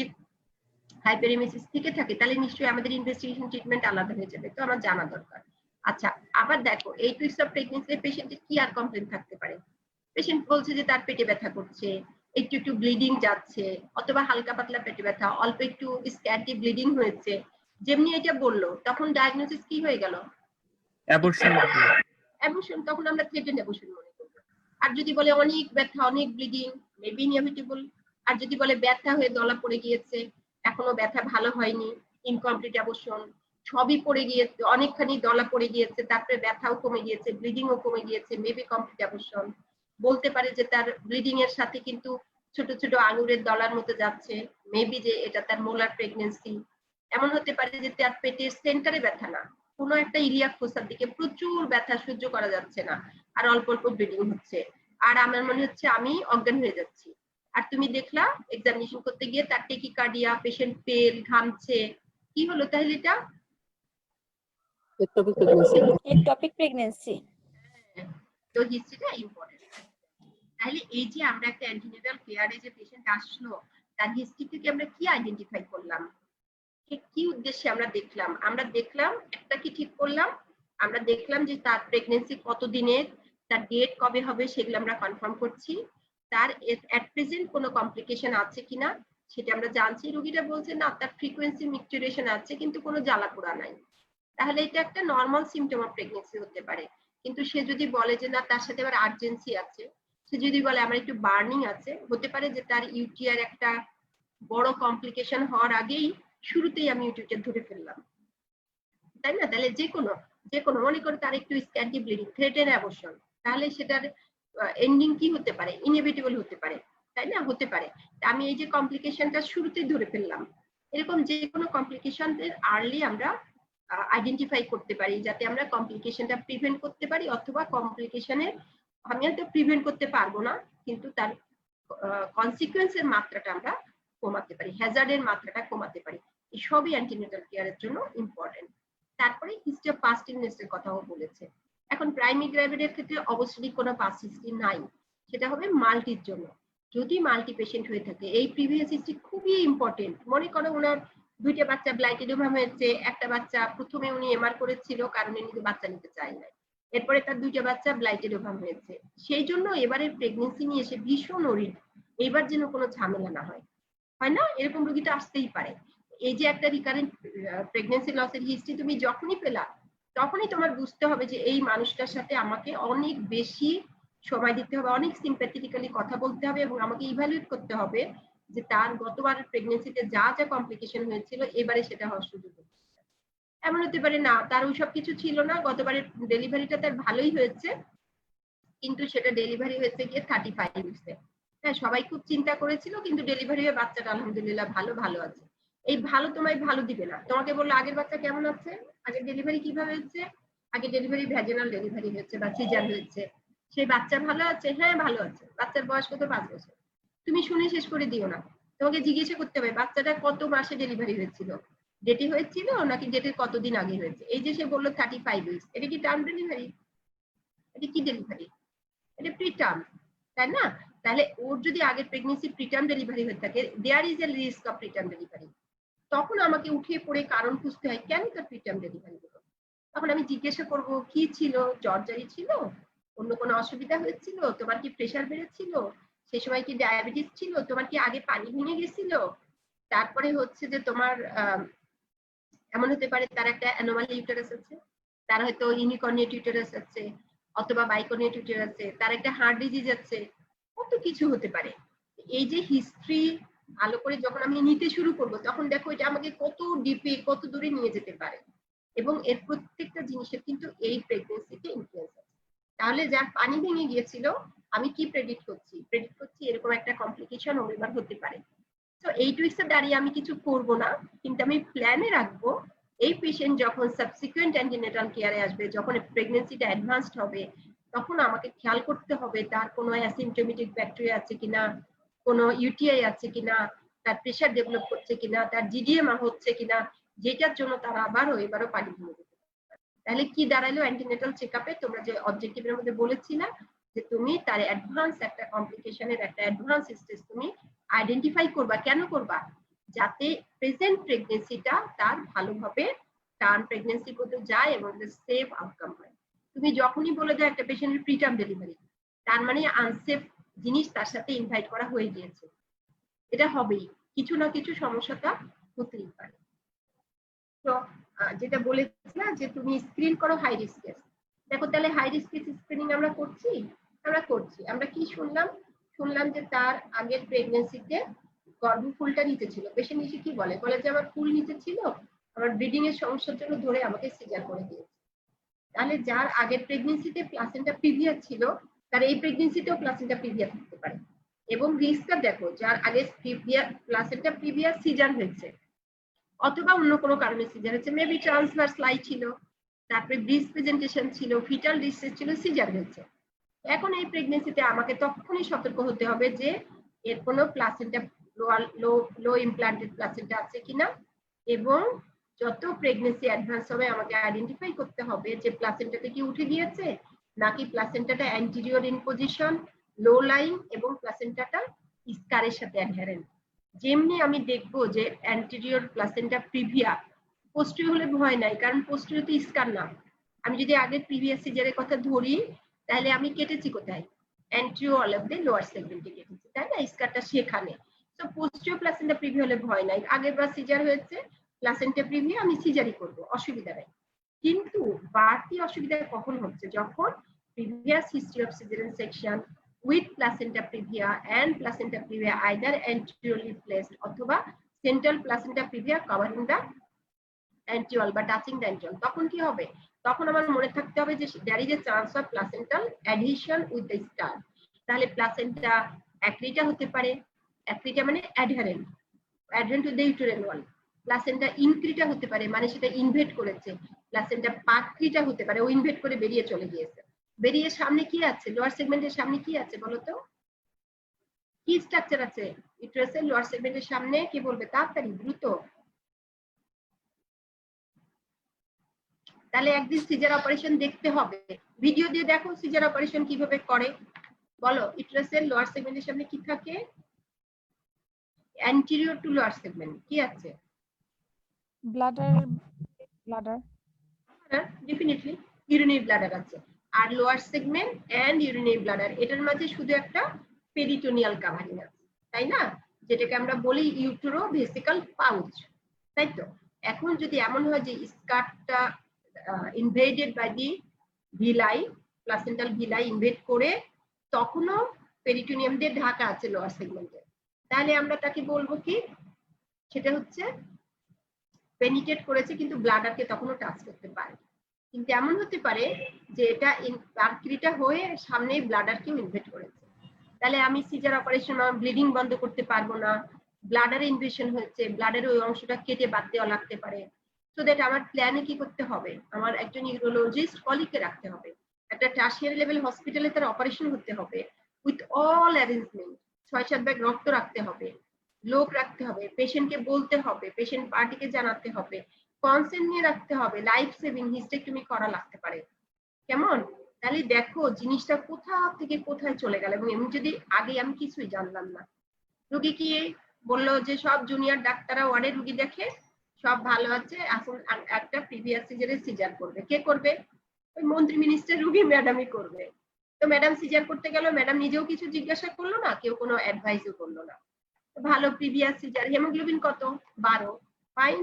হাইপারিমেসিস থেকে থাকে তাহলে নিশ্চয়ই আমাদের ইনভেস্টিগেশন ট্রিটমেন্ট আলাদা হয়ে যাবে, তো আমার জানা দরকার। আচ্ছা, আবার দেখো 8 উইকস অফ প্রেগন্যান্সি পেশেন্টের কি আর কমপ্লেইন থাকতে পারে? পেশেন্ট বলছে যে তার পেটে ব্যথা করছে, একটু একটু ব্লিডিং যাচ্ছে, অথবা হালকা পাতলা পেটে ব্যথা, অল্প একটু স্ক্যাটি ব্লিডিং হয়েছে। যেমনি এটা বললো তখন ডায়াগনোসিস কি হয়ে গেল? অ্যাবর্শন। অ্যাবর্শন। তখন আমরা থ্রেটেন অ্যাবর্শন মনে করব। আর যদি বলে অনেক ব্যথা, অনেক ব্লিডিং, মেবি ইনএভিটেবল। আর যদি বলে ব্যথা হয়ে দলা পড়ে গিয়েছে, এখনো ব্যথা ভালো হয়নি, ইনকমপ্লিট অ্যাবর্শন, সবই পড়ে গিয়েছে, অনেকখানি দলা পড়ে গিয়েছে, তারপরে ব্যথাও কমে গিয়েছে, ব্লিডিংও কমে গিয়েছে, মেবি কমপ্লিট অ্যাবর্শন। বলতে পারে যে তার ব্লিডিং এর সাথে কিন্তু ছোট ছোট আঙুরের দলার মতো যাচ্ছে, মেবি যে এটা তার মোলার প্রেগন্যান্সি। এমন হতে পারে যে তার পেটের সেন্টারে ব্যথা না, কোনো একটা ইলিয়াক ফোসার দিকে প্রচুর ব্যথা সহ্য করা যাচ্ছে না, আর অল্প অল্প ব্লিডিং হচ্ছে, আর আমার মনে হচ্ছে আমি অজ্ঞান হয়ে যাচ্ছি। আর তুমি দেখলা এক্সামিনেশন করতে গিয়ে তার টেকিকার্ডিয়া, পেশেন্ট পেল, ঘামছে, কি হলো তাহলে? এটা একটপিক প্রেগন্যান্সি। Ectopic pregnancy. তো হিস্ট্রিটা ইম্পর্টেন্ট। তাহলে এই যে আমরা একটা অ্যান্টিনেটাল কেয়ারে যে পেশেন্ট আসলো, তার হিস্ট্রি থেকে আমরা কি আইডেন্টিফাই করলাম, কি উদ্দেশ্যে আমরা দেখলাম? আমরা দেখলাম একটা কি ঠিক করলাম, আমরা দেখলাম যে তার প্রেগন্যান্সি কত দিনের, তার ডেট কবে হবে সেগুলো আমরা কনফার্ম করছি, তার এট প্রেজেন্ট কোনো কমপ্লিকেশন আছে কিনা সেটা আমরা জানছি। রোগীটা বলছে না তার ফ্রিকোয়েন্সি মিকচুরেশন আছে কিন্তু কোনো জ্বালাপোড়া নাই, তাহলে এটা একটা নর্মাল সিমটম অফ প্রেগন্যান্সি হতে পারে। কিন্তু সে যদি বলে যে না তার সাথে আবার আর্জেন্সি আছে, সে যদি বলে আমার একটু বার্নিং আছে, হতে পারে যে তার ইউটিআর একটা বড় কমপ্লিকেশন হওয়ার আগেই শুরুতেই আমি ইউটিউবটা ধরে ফেললাম, তাই না? তাহলে যে কোনো মনে করো তার একটু স্ক্যান্টি ব্লিডিং, থ্রেটেন অ্যাবর্শন, তাহলে সেটার এন্ডিং কি হতে পারে? ইনএভিটেবল হতে পারে, তাই না? হতে পারে আমি এই যে কমপ্লিকেশনটা শুরুতেই ধরে ফেললাম। এরকম যে কোনো কমপ্লিকেশনের আর্লি আমরা আইডেন্টিফাই করতে পারি, যাতে আমরা কমপ্লিকেশনটা প্রিভেন্ট করতে পারি, অথবা কমপ্লিকেশনের আমি হয়তো প্রিভেন্ট করতে পারবো না কিন্তু তার কনসিকুয়েন্সের মাত্রাটা আমরা কমাতে পারি, হ্যাজার্ডের মাত্রাটা কমাতে পারি। এই সবই অ্যান্টিনেটাল কেয়ারের জন্য ইম্পর্টেন্ট। তারপরে হিস্ট্রি অফ পাস্ট ইলনেসের কথাও বলেছে। এখন প্রাইমারি গ্র্যাভিডের ক্ষেত্রে অবশ্যই কোনো পাস্ট হিস্ট্রি নাই, সেটা হবে মাল্টির জন্য। যদি মাল্টি পেশেন্ট হয়ে থাকে, এই প্রিভিয়াস হিস্ট্রি খুবই ইম্পর্টেন্ট। মনে করো ওনার দুইটা বাচ্চা ব্লাইটেড ওভাম হয়েছে, একটা বাচ্চা প্রথমে উনি এমআর করেছিল কারণ উনি বাচ্চা নিতে চায় না, এরপরে তার দুইটা বাচ্চা ব্লাইটেড ওভাম হয়েছে, সেই জন্য এবারে প্রেগনেন্সি নিয়ে এসে ভীষণ ওরিড, এবার যেন কোনো ঝামেলা না হয়, হয় না? এরকম রোগীটা আসতেই পারে। এই যে একটা রিকারেন্ট প্রেগনেন্সি লসের হিস্ট্রি তুমি যখনই পেলা, তখনই তোমার বুঝতে হবে যে এই মানুষটার সাথে আমাকে অনেক বেশি সময় দিতে হবে, অনেক সিম্প্যাথেটিক্যালি কথা বলতে হবে, এবং আমাকে ইভ্যালুয়েট করতে হবে যে তার গতবার প্রেগনেন্সিতে যা যা কমপ্লিকেশন হয়েছিল এবারে সেটা হওয়ার সুযোগ হচ্ছে। এমন হতে পারে না তার ওইসব কিছু ছিল না, গতবারের ডেলিভারিটা তার ভালোই হয়েছে, কিন্তু সেটা ডেলিভারি হয়েছে গিয়ে 35 উইকসে। হ্যাঁ, সবাই খুব চিন্তা করেছিল, কিন্তু ডেলিভারি হয়ে বাচ্চাটা আলহামদুলিল্লাহ ভালো আছে। এই ভালো তোমায় ভালো দিবে না, তোমাকে বললো আগের বাচ্চা কেমন আছে, আগের ডেলিভারি কিভাবে হচ্ছে, আগে ডেলিভারি ভ্যাজিনাল ডেলিভারি হয়েছে বা সিজার হয়েছে, সেই বাচ্চা ভালো আছে? হ্যাঁ ভালো আছে। বাচ্চার বয়স কত? 5 বছর। তুমি শুনে শেষ করে দিও না, তোমাকে জিজ্ঞাসা করতে হবে বাচ্চাটা কত মাসে ডেলিভারি হয়েছিল, ডেটে হয়েছিল নাকি ডেটের কতদিন আগে হয়েছে। এই যে সে বললো 35 উইকস, এটা কি টার্ম ডেলিভারি? এটা কি ডেলিভারি? এটা প্রিটার্ম, তাই না? তাহলে ওর যদি আগের প্রেগনেন্সি প্রিটার্ম ডেলিভারি হয়ে থাকে, there is a risk of preterm delivery. তখন আমাকে উঠিয়ে পড়ে কারণ খুঁজতে হয় কেন তার প্রিটার্ম ডেলিভারি হলো। তখন আমি জিজ্ঞাসা করব কি ছিল, জ্বর জারি ছিল, অন্য কোনো অসুবিধা হয়েছিল, তোমার কি প্রেশার বেড়েছিল, সেই সময় কি ডায়াবেটিস ছিল, তোমার কি আগে পানি ভেঙে গেছিল, তারপরে হচ্ছে যে তোমার এমন হতে পারে তার একটা অ্যানোমালি ইউটেরাস আছে, তার হয়তো ইউনিকর্নিয়েট ইউটেরাস আছে, অথবা বাইকর্নিয়েট ইউটেরাস আছে, তার একটা হার্ট ডিজিজ আছে, কত কিছু হতে পারে। এই যে হিস্ট্রি ভালো করে যখন আমি নিতে শুরু করব, তখন দেখো এটা আমাকে কত ডিপে কত দূরে নিয়ে যেতে পারে, এবং এর প্রত্যেকটা জিনিসের কিন্তু এই প্রেগনেন্সিতে ইনফ্লুয়েন্স আছে। তাহলে যার পানি ভেঙে গিয়েছিল, আমি কি প্রেডিক্ট করছি এরকম একটা কমপ্লিকেশন ওর এবার হতে পারে। তো 8 উইকসে দাঁড়িয়ে আমি কিছু করব না, কিন্তু আমি প্ল্যানে রাখবো এই পেশেন্ট যখন সাবসিকুয়েন্ট অ্যান্টিনেটাল কেয়ারে আসবে, যখন প্রেগনেন্সিটা অ্যাডভান্সড হবে, তখন আমাকে খেয়াল করতে হবে তার কোনো অ্যাসিম্পটোমেটিক ব্যাকটেরিয়া আছে কিনা, কোনো ইউটিআই আছে কিনা, তার প্রেশার ডেভেলপ করছে কিনা, তার জিডিএম হচ্ছে কিনা। যেটার জন্য তারা এবারও পানি দিয়ে দিতে পারে। তাহলে কি দাঁড়ালো অ্যান্টিনেটাল চেকআপে তোমরা যে অবজেক্টিভের মধ্যে বলেছিলা যে তুমি তার অ্যাডভান্স একটা কমপ্লিকেশনের একটা অ্যাডভান্স স্টেজ তুমি আইডেন্টিফাই করবা। কেন করবা? যাতে প্রেজেন্ট প্রেগনেন্সিটা তার ভালোভাবে টার্ম প্রেগনেন্সি করতে যায় এবং সেফ আউটকাম হয়। তুমি যখনই বলে দাও একটা পেশেন্টের প্রিটার্ম ডেলিভারি, তার মানে আনসেফ জিনিস তার সাথে ইনভাইট করা হয়ে গিয়েছে, এটা হবেই, কিছু না কিছু সমস্যাটা হতেই পারে। তো যেটা বলেছিলাম যে তুমি স্ক্রিন করো হাই রিস্ক কেস। দেখো তাহলে হাই রিস্ক কেস স্ক্রিনিং আমরা করছি। আমরা কি শুনলাম যে তার আগের প্রেগনেন্সিতে গর্ভফুলটা নিচে ছিল। পেশেন্ট এসে কি বলে যে আমার ফুল নিচে ছিল, আমার ব্লিডিং এর সমস্যার জন্য ধরে আমাকে সিজার করে দিয়েছে। তাহলে যার আগের প্রেগনেন্সিতে প্লাসেন্টা প্রিভিয়া ছিল, তার এই প্রেগনেন্সিতেও প্লাসেন্টা প্রিভিয়া থাকতে পারে। এবং রিস্কটা দেখো, যার আগে প্লাসেন্টা প্রিভিয়া সিজার হয়েছে অথবা অন্য কোনো কারণে সিজার হয়েছে, মেবি ট্রান্সভার্স লাই ছিল, তারপরে ব্রিজ প্রেজেন্টেশন ছিল, ফিটাল ডিস্ট্রেস ছিল, সিজার হয়েছে। এখন এই প্রেগনেন্সিতে আমাকে তখনই সতর্ক হতে হবে যে এর কোনো প্লাসেন্টা লো ইমপ্লান্টেড প্লাসেন্টা আছে কিনা, এবং যত প্রেগনেন্সি অ্যাডভান্স হবে আমাকে আইডেন্টিফাই করতে হবে যে প্লাসেন্টাটা কি উঠে গিয়েছে নাকি প্লাসেন্টাটা anterior in position, low lying এবং প্লাসেন্টাটা স্কারের সাথে অ্যাডহারেন্ট। যেমনি আমি দেখবো যে অ্যান্টিরিয়র প্লাসেন্টা প্রিভিয়া, পোস্টিরিয়র হলে ভয় নাই, কারণ পোস্টিরিয়র তো স্কার না। আমি যদি আগের প্রিভিয়াস সিজারের কথা ধরি তাহলে আমি কেটেছি কোথায়? Anterior all of the lower সেগমেন্টে কেটেছি, তাই না? স্কারটা সেখানে। তো পোস্টিরিয়র প্লাসেন্টা প্রিভিয়া হলে ভয় নাই, আগের বার সিজার হয়েছে, প্লাসেন্টা প্রিভিয়া আমি সিজারই করবো, অসুবিধা নাই। কিন্তু বাড়তি অসুবিধা কখন হচ্ছে? যখন previous history of caesarean section with placenta previa and placenta previa either anteriorly placed অথবা central placenta previa covering the anterior বা touching the anterior, তখন কি হবে? তখন আমার মনে থাকতে হবে যে there is a chance of placental adhesion with the scar। তাহলে প্লাসেন্টা অ্যাক্রিটা হতে পারে, অ্যাক্রিটা মানে adherent to the uterine wall। Placenta increta হতে পারে, মানে সেটা ইনভেট করেছে। প্লাসেন্টা পাক্রিটা হতে পারে, ও ইনভেট করে বেরিয়ে চলে গিয়েছে। বেরিয়ে সামনে কি আছে? লোয়ার সেগমেন্টের সামনে কি আছে বলতো? কি স্ট্রাকচার আছে ইউটেরাসের লোয়ার সেগমেন্টের সামনে? কি বলবে তাড়াতাড়ি, দ্রুত? তাহলে একদিন সিজার অপারেশন দেখতে হবে, ভিডিও দিয়ে দেখো সিজার অপারেশন কিভাবে করে। বলো ইউটেরাসের লোয়ার সেগমেন্টের সামনে কি থাকে? অ্যান্টিরিয়র টু লোয়ার সেগমেন্ট কি আছে? Bladder. ডেফিনেটলি ইউরিনারি ব্লাডার আছে। আর lower segment and urinary bladder, এটার মাঝে শুধু একটা পেরিটোনিয়াল কাভারিং আছে, তাই না? যেটাকে আমরা বলি ইউটেরো ভেসিকল পাউচ, তাই তো? এখন যদি এমন হয় যে স্কার্টটা invaded by the villi, placental villi invade করে, তখনও পেরিটোনিয়াম দিয়ে ঢাকা আছে লোয়ার সেগমেন্টে, তাহলে আমরা তাকে বলবো কি? সেটা হচ্ছে পেনিট্রেট করেছে কিন্তু ব্লাডারকে তখনও টাচ করতে পারে। কিন্তু এমন হতে পারে যে এটা পার্ক্রিটা হয়ে সামনে ব্লাডারকেও ইনভেট করেছে, তাহলে আমি সিজার অপারেশন ব্লিডিং বন্ধ করতে পারবো না। ব্লাডারে ইনভেশন হয়েছে, ব্লাডারে ওই অংশটা কেটে বাদ দেওয়া লাগতে পারে। সো দ্যাট আমার প্ল্যানে কি করতে হবে? আমার একজন ইউরোলজিস্ট কলিগকে রাখতে হবে, একটা টার্সিয়ারি লেভেল হসপিটালে তার অপারেশন হতে হবে উইথ অল অ্যারেঞ্জমেন্ট। 6-7 ব্যাগ রক্ত রাখতে হবে, লোক রাখতে হবে, পেশেন্টকে বলতে হবে, পেশেন্ট পার্টিকে জানাতে হবে, কনসেন্ট নিয়ে রাখতে হবে, লাইফ সেভিং হিস্টেক্টমি করা লাগতে পারে। কেমন? তাহলে দেখো জিনিসটা কোথা থেকে কোথায় চলে গেল। এবং এমনি যদি আগে আমি কিছুই জানলাম না, রুগী কি বললো যে সব জুনিয়র ডাক্তাররা ওয়ার্ডে রুগী দেখে, সব ভালো আছে, এখন একটা প্রিভিয়াস সিজারে সিজার করবে। কে করবে? ওই মন্ত্রী মিনিস্টার রুগী ম্যাডামই করবে। তো ম্যাডাম সিজার করতে গেল, ম্যাডাম নিজেও কিছু জিজ্ঞাসা করলো না, কেউ কোনো অ্যাডভাইসও করলো না। ভালো প্রিভিয়াস সিজার, হেমোগ্লোবিন কত? 12, ফাইন,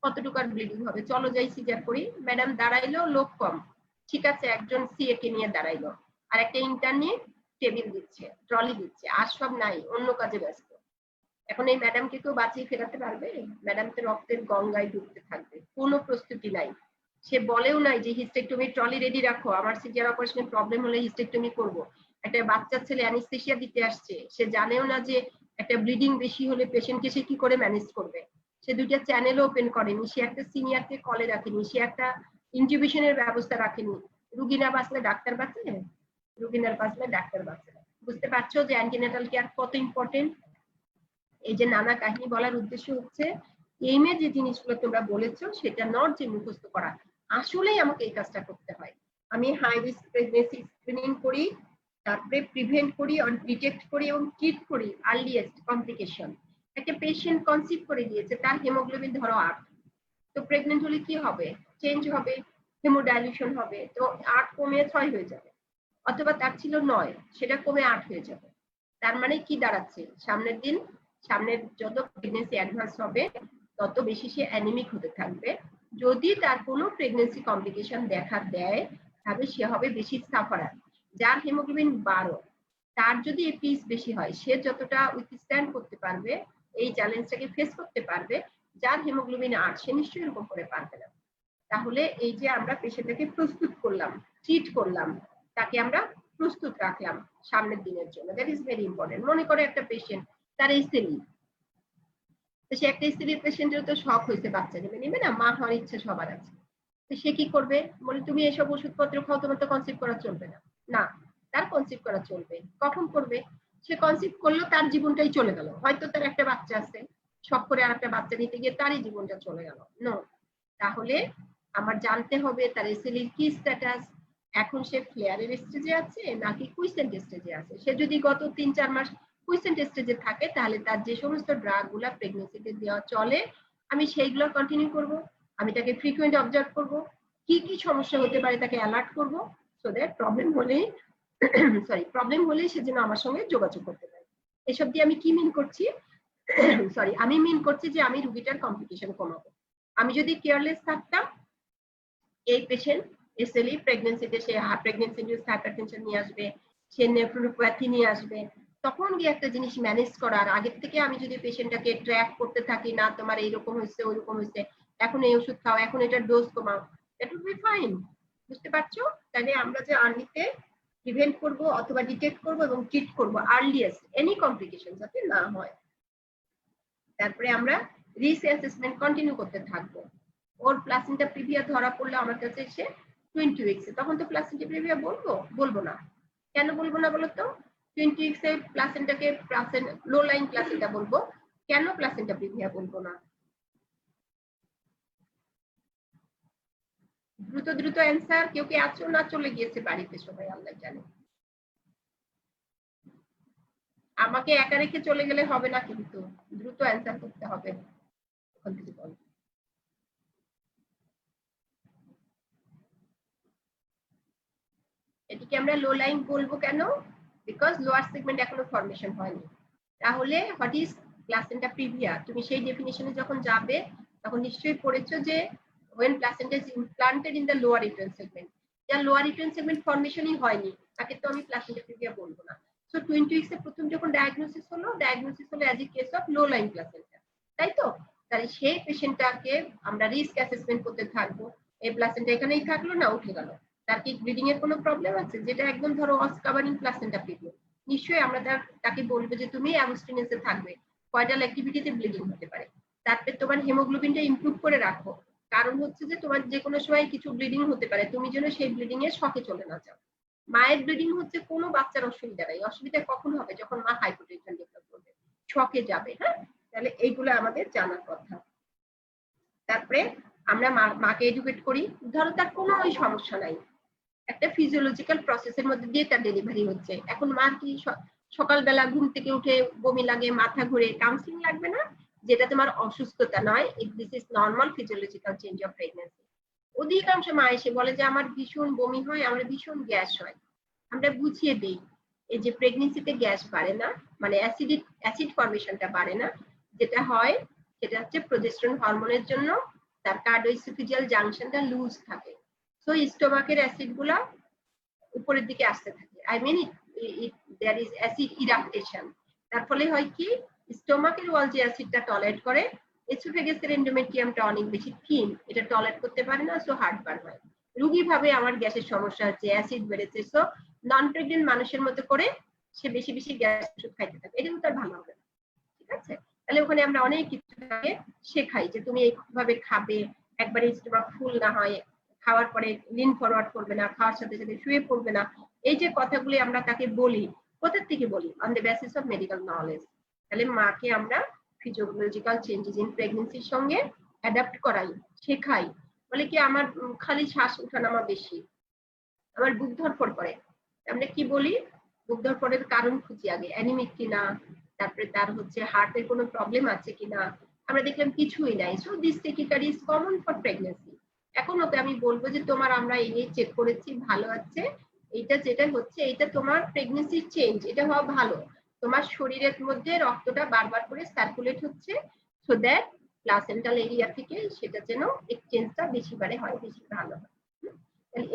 কতটুকু আর ব্লিডিং হবে, চলো যাই সিজার করি। ম্যাডাম দাঁড়াইলো, লোক কম, ঠিক আছে, একজন সিএ কে নিয়ে দাঁড়াইলো, আর একটা ইন্টার্ন নিয়ে টেবিল দিচ্ছে, ট্রলি দিচ্ছে, আর সব নাই, অন্য কাজে ব্যস্ত। এখন এই ম্যাডামকে কেউ বাঁচিয়ে ফেরাতে পারবে? ম্যাডাম তো রক্তের গঙ্গায় ডুবতে থাকবে, কোনো প্রস্তুতি নাই। সে বলেও নাই যে হিস্টেক্টমি ট্রলি রেডি রাখো, আমার সিজার অপারেশনের প্রবলেম হলে হিস্টেক্টমি করব। একটা বাচ্চা ছেলে অ্যানেস্থেসিয়া দিতে আসছে, সে জানেও না যে একটা ব্লিডিং বেশি হলে পেশেন্টকে সে কি করে ম্যানেজ করবে। সে দুইটা চ্যানেল ওপেন করেনি, সে একটা সিনিয়রকে কলে রাখেনি, সে একটা ইনকিউবেশনের ব্যবস্থা রাখেনি। রুগী না বাঁচলে ডাক্তার বাঁচে, রুগী না বাঁচলে ডাক্তার বাঁচে। বুঝতে পারছো যে অ্যান্টিনেটাল কেয়ার কত ইম্পর্টেন্ট? এই যে নানা কাহিনী বলার উদ্দেশ্য হচ্ছে এইমে যে জিনিসগুলো তোমরা বলেছো সেটা নট যে মুখস্থ করা, আসলেই আমাকে এই কাজটা করতে হয়। আমি হাই রিস্ক প্রেগনেন্সি স্ক্রিনিং করি, তারপরে প্রিভেন্ট করি, ডিটেক্ট করি এবং ট্রিট করি আর্লিয়েস্ট কমপ্লিকেশন। একটা পেশেন্ট কনসিভ করে দিয়েছে, তার হিমোগ্লোবিন ধরো 8, তো প্রেগনেন্ট হলে কি হবে? চেঞ্জ হবে, হেমোডাইলিউশন হবে, তো 8 কমে 6 হয়ে যাবে, অথবা তার ছিল 9, সেটা কমে 8 হয়ে যাবে। তার মানে কি দাঁড়াচ্ছে, সামনের যত প্রেগনেন্সি অ্যাডভান্স হবে তত বেশি সে অ্যানিমিক হতে থাকবে। যদি তার কোনো প্রেগনেন্সি কমপ্লিকেশন দেখা দেয় তাহলে সে হবে বেশি সাফারার। যার হিমোগ্লোবিন 12, তার যদি এপিএস বেশি হয়, সে যতটা উইথস্ট্যান্ড করতে পারবে, এই চ্যালেঞ্জটাকে ফেস করতে পারবে, যার হিমোগ্লোবিন 8 সে নিশ্চয়ই এরকম করে পারবে না। তাহলে এই যে আমরা পেশেন্টটাকে প্রস্তুত করলাম, ট্রিট করলাম, তাকে আমরা প্রস্তুত রাখলাম সামনের দিনের জন্য, দ্যাট ইজ ভেরি ইম্পর্টেন্ট। মনে করে একটা পেশেন্ট তার এসএলই, তো সে একটা এসএলই পেশেন্টের তো শখ হয়েছে, বাচ্চা নেবে না, মা হওয়ার ইচ্ছা সবার আছে, তো সে কি করবে? বলে তুমি এসব ওষুধপত্র খাও, তোমার তো কনসিভ করা চলবে না। না, তার কনসিভ করা চলবে। কখন করবে? সে কনসিভ করলো, তার জীবনটাই চলে গেল, হয়তো তার একটা বাচ্চা আছে, শখ করে আর একটা বাচ্চা নিতে গিয়ে তারই জীবনটা চলে গেল। নো, তাহলে আমার জানতে হবে তার এসএলইর কি স্ট্যাটাস, এখন সে ফ্লেয়ারের স্টেজে আছে নাকি কুইসেন্ট স্টেজে আছে। সে যদি গত 3-4 মাস কুইসেন্ট স্টেজে থাকে তাহলে তার যে সমস্ত ড্রাগ গুলা প্রেগনেন্সিতে দেওয়া চলে আমি সেইগুলো কন্টিনিউ করব। আমি তাকে ফ্রিকুয়েন্ট অবজার্ভ করব, কি কি সমস্যা হতে পারে তাকে অ্যালার্ট করব, সো দ্যাট প্রবলেম হলে সে যেন আমার সঙ্গে যোগাযোগ করতে পারে। এসব দিয়ে আমি কি মিন করছি? আমি মিন করছি যে আমি রোগীটার কমপ্লিকেশন কমাবো। আমি যদি কেয়ারলেস থাকতাম, এই পেশেন্ট এসএলই প্রেগনেন্সিতে সে প্রেগনেন্সি ইনডিউসড হাইপারটেনশন নিয়ে আসবে, সে নেফ্রোপ্যাথি নিয়ে আসবে, তখন গিয়ে একটা জিনিস ম্যানেজ করার আগে থেকে আমি যদি পেশেন্টটাকে ট্র্যাক করতে থাকি, না তোমার এইরকম হয়েছে ওইরকম হয়েছে, এখন এই ওষুধ খাও, এখন এটার ডোজ কমাও, দ্যাট উইল বি ফাইন। বুঝতে পারছো? তাহলে আমরা যে আর্লিতে প্রিভেন্ট করব অথবা ডিটেক্ট করব এবং ট্রিট করব আর্লিয়েস্ট এনি কমপ্লিকেশন যাতে না হয়। তারপরে আমরা রিস্ক অ্যাসেসমেন্ট কন্টিনিউ করতে থাকবো। ওর প্লাসেন্টা প্রিভিয়া ধরা পড়লে আমার কাছে এসে 20 উইকসে, তখন তো প্লাসেন্টা প্রিভিয়া বলবো না। কেন বলবো না বলো তো? 20 উইকসে প্লাসেন্টাকে লো লাইন প্লাসেন্টা বলবো, কেন প্লাসেন্টা প্রিভিয়া বলবো না? দ্রুত অ্যান্সার। কেউ কি আছো না চলে গিয়েছে বাড়িতে সবাই? আল্লাহ জানে। আমাকে একা রেখে চলে গেলে হবে না, কিন্তু দ্রুত অ্যান্সার করতে হবে। ওখান থেকে বল। এটিকে আমরা লো লাইন বলবো কেন? বিকজ লোয়ার সেগমেন্ট এখনো ফরমেশন হয়নি। তাহলে হোয়াট ইজ প্লাসেন্টা প্রিভিয়া? তুমি সেই ডেফিনিশনে যখন যাবে তখন নিশ্চয়ই পড়েছো যে when placenta is implanted in the lower uterine segment, যার লোয়ার ইউটেরাইন সেগমেন্ট ফরমেশনই হয়নি তাকে তো আমি প্লাসেন্টা প্রিভিয়া বলবো না। সো 20 উইকসে প্রথম যখন ডায়াগনোসিস হলো as a case of low line placenta, তাই তো? তাহলে সেই পেশেন্টটাকে আমরা রিস্ক অ্যাসেসমেন্ট করতে থাকবো। এই প্লাসেন্টা এখানেই থাকলো না উঠে গেল, তার কি ব্লিডিং এর কোনো প্রবলেম আছে? যেটা একদম ধরো অসকাভারিং প্লাসেন্টা প্রিভিয়া, নিশ্চয়ই আমরা তাকে বলবো যে তুমি অ্যাবস্টিনেন্সে থাকবে, কয়টাল অ্যাক্টিভিটিতে ব্লিডিং হতে পারে, তারপরে তোমার হিমোগ্লোবিনটা ইমপ্রুভ করে রাখো। কারণ হচ্ছে যে তোমার যে কোনো সময় কিছু ব্লিডিং হতে পারে, তুমি যেন সেই ব্লিডিং এর শকে চলে না যাও। মায়ের ব্লিডিং হচ্ছে কোনো বাচ্চার অসুবিধা নাই, অসুবিধা কখন হবে? যখন মা হাইপোটেনশন ডেভেলপ করবে, শকে যাবে। হ্যাঁ, তাহলে এইগুলো আমাদের জানার কথা। তারপরে আমরা মাকে এডুকেট করি, ধরো তার কোনো ওই সমস্যা নাই, একটা ফিজিওলজিক্যাল প্রসেসের মধ্যে দিয়ে তার ডেলিভারি হচ্ছে, এখন মার কি সকালবেলা ঘুম থেকে উঠে বমি লাগে, মাথা ঘুরে, কাউন্সিলিং লাগবে না? যেটা তোমার অসুস্থতা নয়, this is normal physiological change of pregnancy. অধিকাংশ মা এসে বলে যে আমার ভীষণ বমি হয়, আমার ভীষণ গ্যাস হয়। আমরা বুঝিয়ে দিই এই যে প্রেগন্যান্সিতে গ্যাস বাড়ে না, মানে অ্যাসিড ফরমেশনটা বাড়ে না, যেটা হয় সেটা হচ্ছে প্রোজেস্টেরন হরমোনের জন্য তার কার্ডিওইসোফেজিয়াল জাংশনটা লুজ থাকে, সো স্টোমাকের অ্যাসিড গুলা উপরের দিকে আসতে থাকে। I mean there is acid eruption. তার ফলে হয় কি, স্টোমাকের ওয়াল যে অ্যাসিডটা টলারেট করে, এসোফেগাসের এন্ডোমেট্রিয়ামটা অনেক বেশি থিন, এটা টলারেট করতে পারে না, সো হার্টবার্ন হয়। রোগী ভাবে আমার গ্যাসের সমস্যা হচ্ছে, অ্যাসিড বেড়েছে, সো নন প্রেগনেন্ট মানুষের মতো করে সে বেশি বেশি গ্যাস ওষুধ খাইতে থাকে, এটা কিন্তু তার ভালো হবে না। ঠিক আছে? তাহলে ওখানে আমরা অনেক কিছু শেখাই যে তুমি এইভাবে খাবে, একবারে স্টোমাক ফুল না হয়, খাওয়ার পরে লিন ফরওয়ার্ড করবে না, খাওয়ার সাথে সাথে শুয়ে পড়বে না। এই যে কথাগুলি আমরা তাকে বলি, কোথা থেকে বলি? On the basis of medical knowledge. তাহলে মাকে আমরা ফিজিওলজিক্যাল চেঞ্জেস ইন প্রেগনেন্সির সঙ্গে অ্যাডাপ্ট করাই, শেখাই। বলে কি আমার খালি শ্বাস ওঠানামা বেশি, আমার বুক ধরফর করে, আমরা কি বলি বুক ধরফরের কারণ খুঁজি আগে, অ্যানিমিক কিনা, তারপরে তার হচ্ছে হার্টের কোনো প্রবলেম আছে কিনা, আমরা দেখলাম কিছুই নাই। So this tachycardia is common for pregnancy. এখন ওকে আমি বলবো যে তোমার আমরা এই চেক করেছি, ভালো আছে, এইটা যেটা হচ্ছে এইটা তোমার প্রেগনেন্সির চেঞ্জ, এটা হওয়া ভালো, তোমার শরীরের মধ্যে রক্তটা বারবার করে সার্কুলেট হচ্ছে, সো দ্যাট প্লাসেন্টাল এরিয়া থেকে সেটা যেন এক্সচেঞ্জটা বেশি বারে হয়, বেশি ভালো হয়।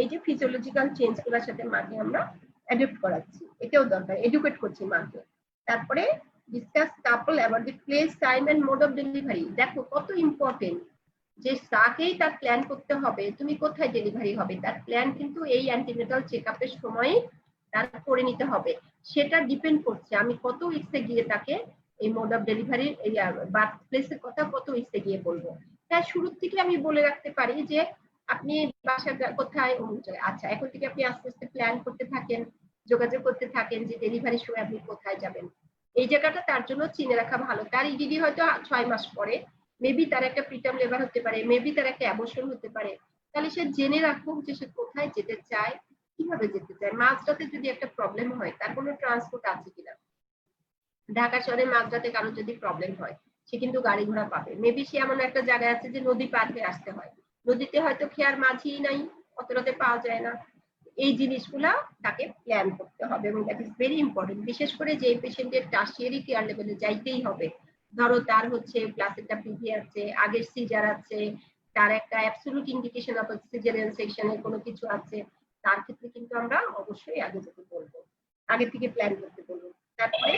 এই যে ফিজিওলজিক্যাল চেঞ্জ গুলোর সাথে মাকে আমরা অ্যাডপ্ট করাচ্ছি, এটাও দরকার, এডুকেট করছি মাকে। তারপরে discuss couple about the place, time and mode of delivery. দেখো কত ইম্পর্টেন্ট যে তাকেই তার প্ল্যান করতে হবে, তুমি কোথায় ডেলিভারি হবে তার প্ল্যান কিন্তু এই অ্যান্টিনেটাল চেকআপের সময় তার করে নিতে হবে। সেটা ডিপেন্ড করছে আমি কত উইকসে গিয়ে তাকে এই মোড অফ ডেলিভারি বার্থ প্লেসের কথা কত উইকসে গিয়ে বলবো। তাই শুরু থেকে আমি বলে রাখতে পারি যে আপনি বাসা কোথায়, আচ্ছা এখন থেকে আপনি আস্তে আস্তে প্ল্যান করতে থাকেন, যোগাযোগ করতে থাকেন যে ডেলিভারির সময় আপনি কোথায় যাবেন। এই জায়গাটা তার জন্য চিনে রাখা ভালো। তার ইডিডি হয়তো 6 মাস পরে, মেবি তার একটা প্রিটার্ম লেবার হতে পারে, মেবি তার একটা অ্যাবর্শন হতে পারে, তাহলে সে জেনে রাখুক যে সে কোথায় যেতে চায়, কিভাবে যেতে চায়। মাঝরাতে যদি একটা প্রবলেম হয়, তার কোনো ট্রান্সপোর্ট আছে কিনা, ঢাকা শহরে মাঝরাতে কারো যদি প্রবলেম হয় সে কিন্তু গাড়ি ঘোড়া পাবে, মেবি সে এমন একটা জায়গায় আছে যে নদী পার হয়ে আসতে হয়, নদীতে হয়তো খেয়ার মাঝি নাই, অত রাতে পাওয়া যায় না। এই জিনিসগুলা তাকে প্ল্যান করতে হবে এবং দ্যাট ইজ ভেরি ইম্পর্টেন্ট। বিশেষ করে যে পেশেন্টের টার্সিয়ারি কেয়ার লেভেলে যাইতেই হবে, ধরো তার হচ্ছে প্লাসেন্টা প্রিভি আছে, আগের সিজার আছে, তার একটা অ্যাবসলিউট ইন্ডিকেশন অফ সিজারিয়ান সেকশনের কোনো কিছু আছে, তার ক্ষেত্রে কিন্তু আমরা অবশ্যই আগে যেতে বলবো, আগে থেকে প্ল্যান করতে বলবো। তারপরে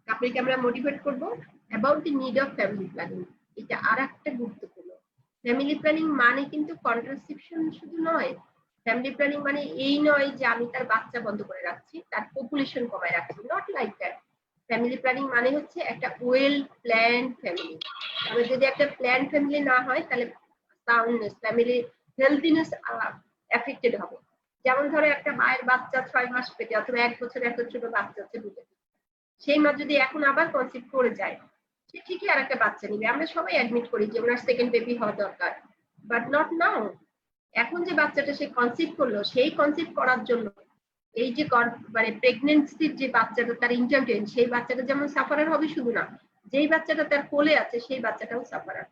আপনাকে আমরা মোটিভেট করবো about the need of family planning. এটা আর একটা গুরুত্বপূর্ণ। ফ্যামিলি প্ল্যানিং মানে কিন্তু কন্ট্রাসেপশন শুধু নয়, ফ্যামিলি প্ল্যানিং মানে এই নয় যে আমি তার বাচ্চা বন্ধ করে রাখছি, তার পপুলেশন কমায় রাখছি, not like that. Family planning মানে হচ্ছে একটা ওয়েল প্ল্যান ফ্যামিলি। তবে যদি একটা প্ল্যান ফ্যামিলি না হয় তাহলে সাউন্ডনেস, ফ্যামিলি হেলথিনেস এফেক্টেড হবে। যেমন ধরো একটা মায়ের বাচ্চা 6 মাস পেটে অথবা 1 বছর একটা ছোট বাচ্চা আছে বুকে, সেই মা যদি এখন আবার কনসিভ করে যায়, সে ঠিকই আর একটা বাচ্চা নিবে। আমরা সবাই অ্যাডমিট করি যে ওনার সেকেন্ড বেবি হওয়া দরকার, বাট নট নাও। এখন যে বাচ্চাটা সে কনসিভ করলো, সেই কনসিভ করার জন্য এই যে মানে প্রেগনেন্সির যে বাচ্চাটা তার ইন্টারটেন, সেই বাচ্চাটা যেমন সাফারার হবে শুধু না, যেই বাচ্চাটা তার কোলে আছে সেই বাচ্চাটাও সাফারার।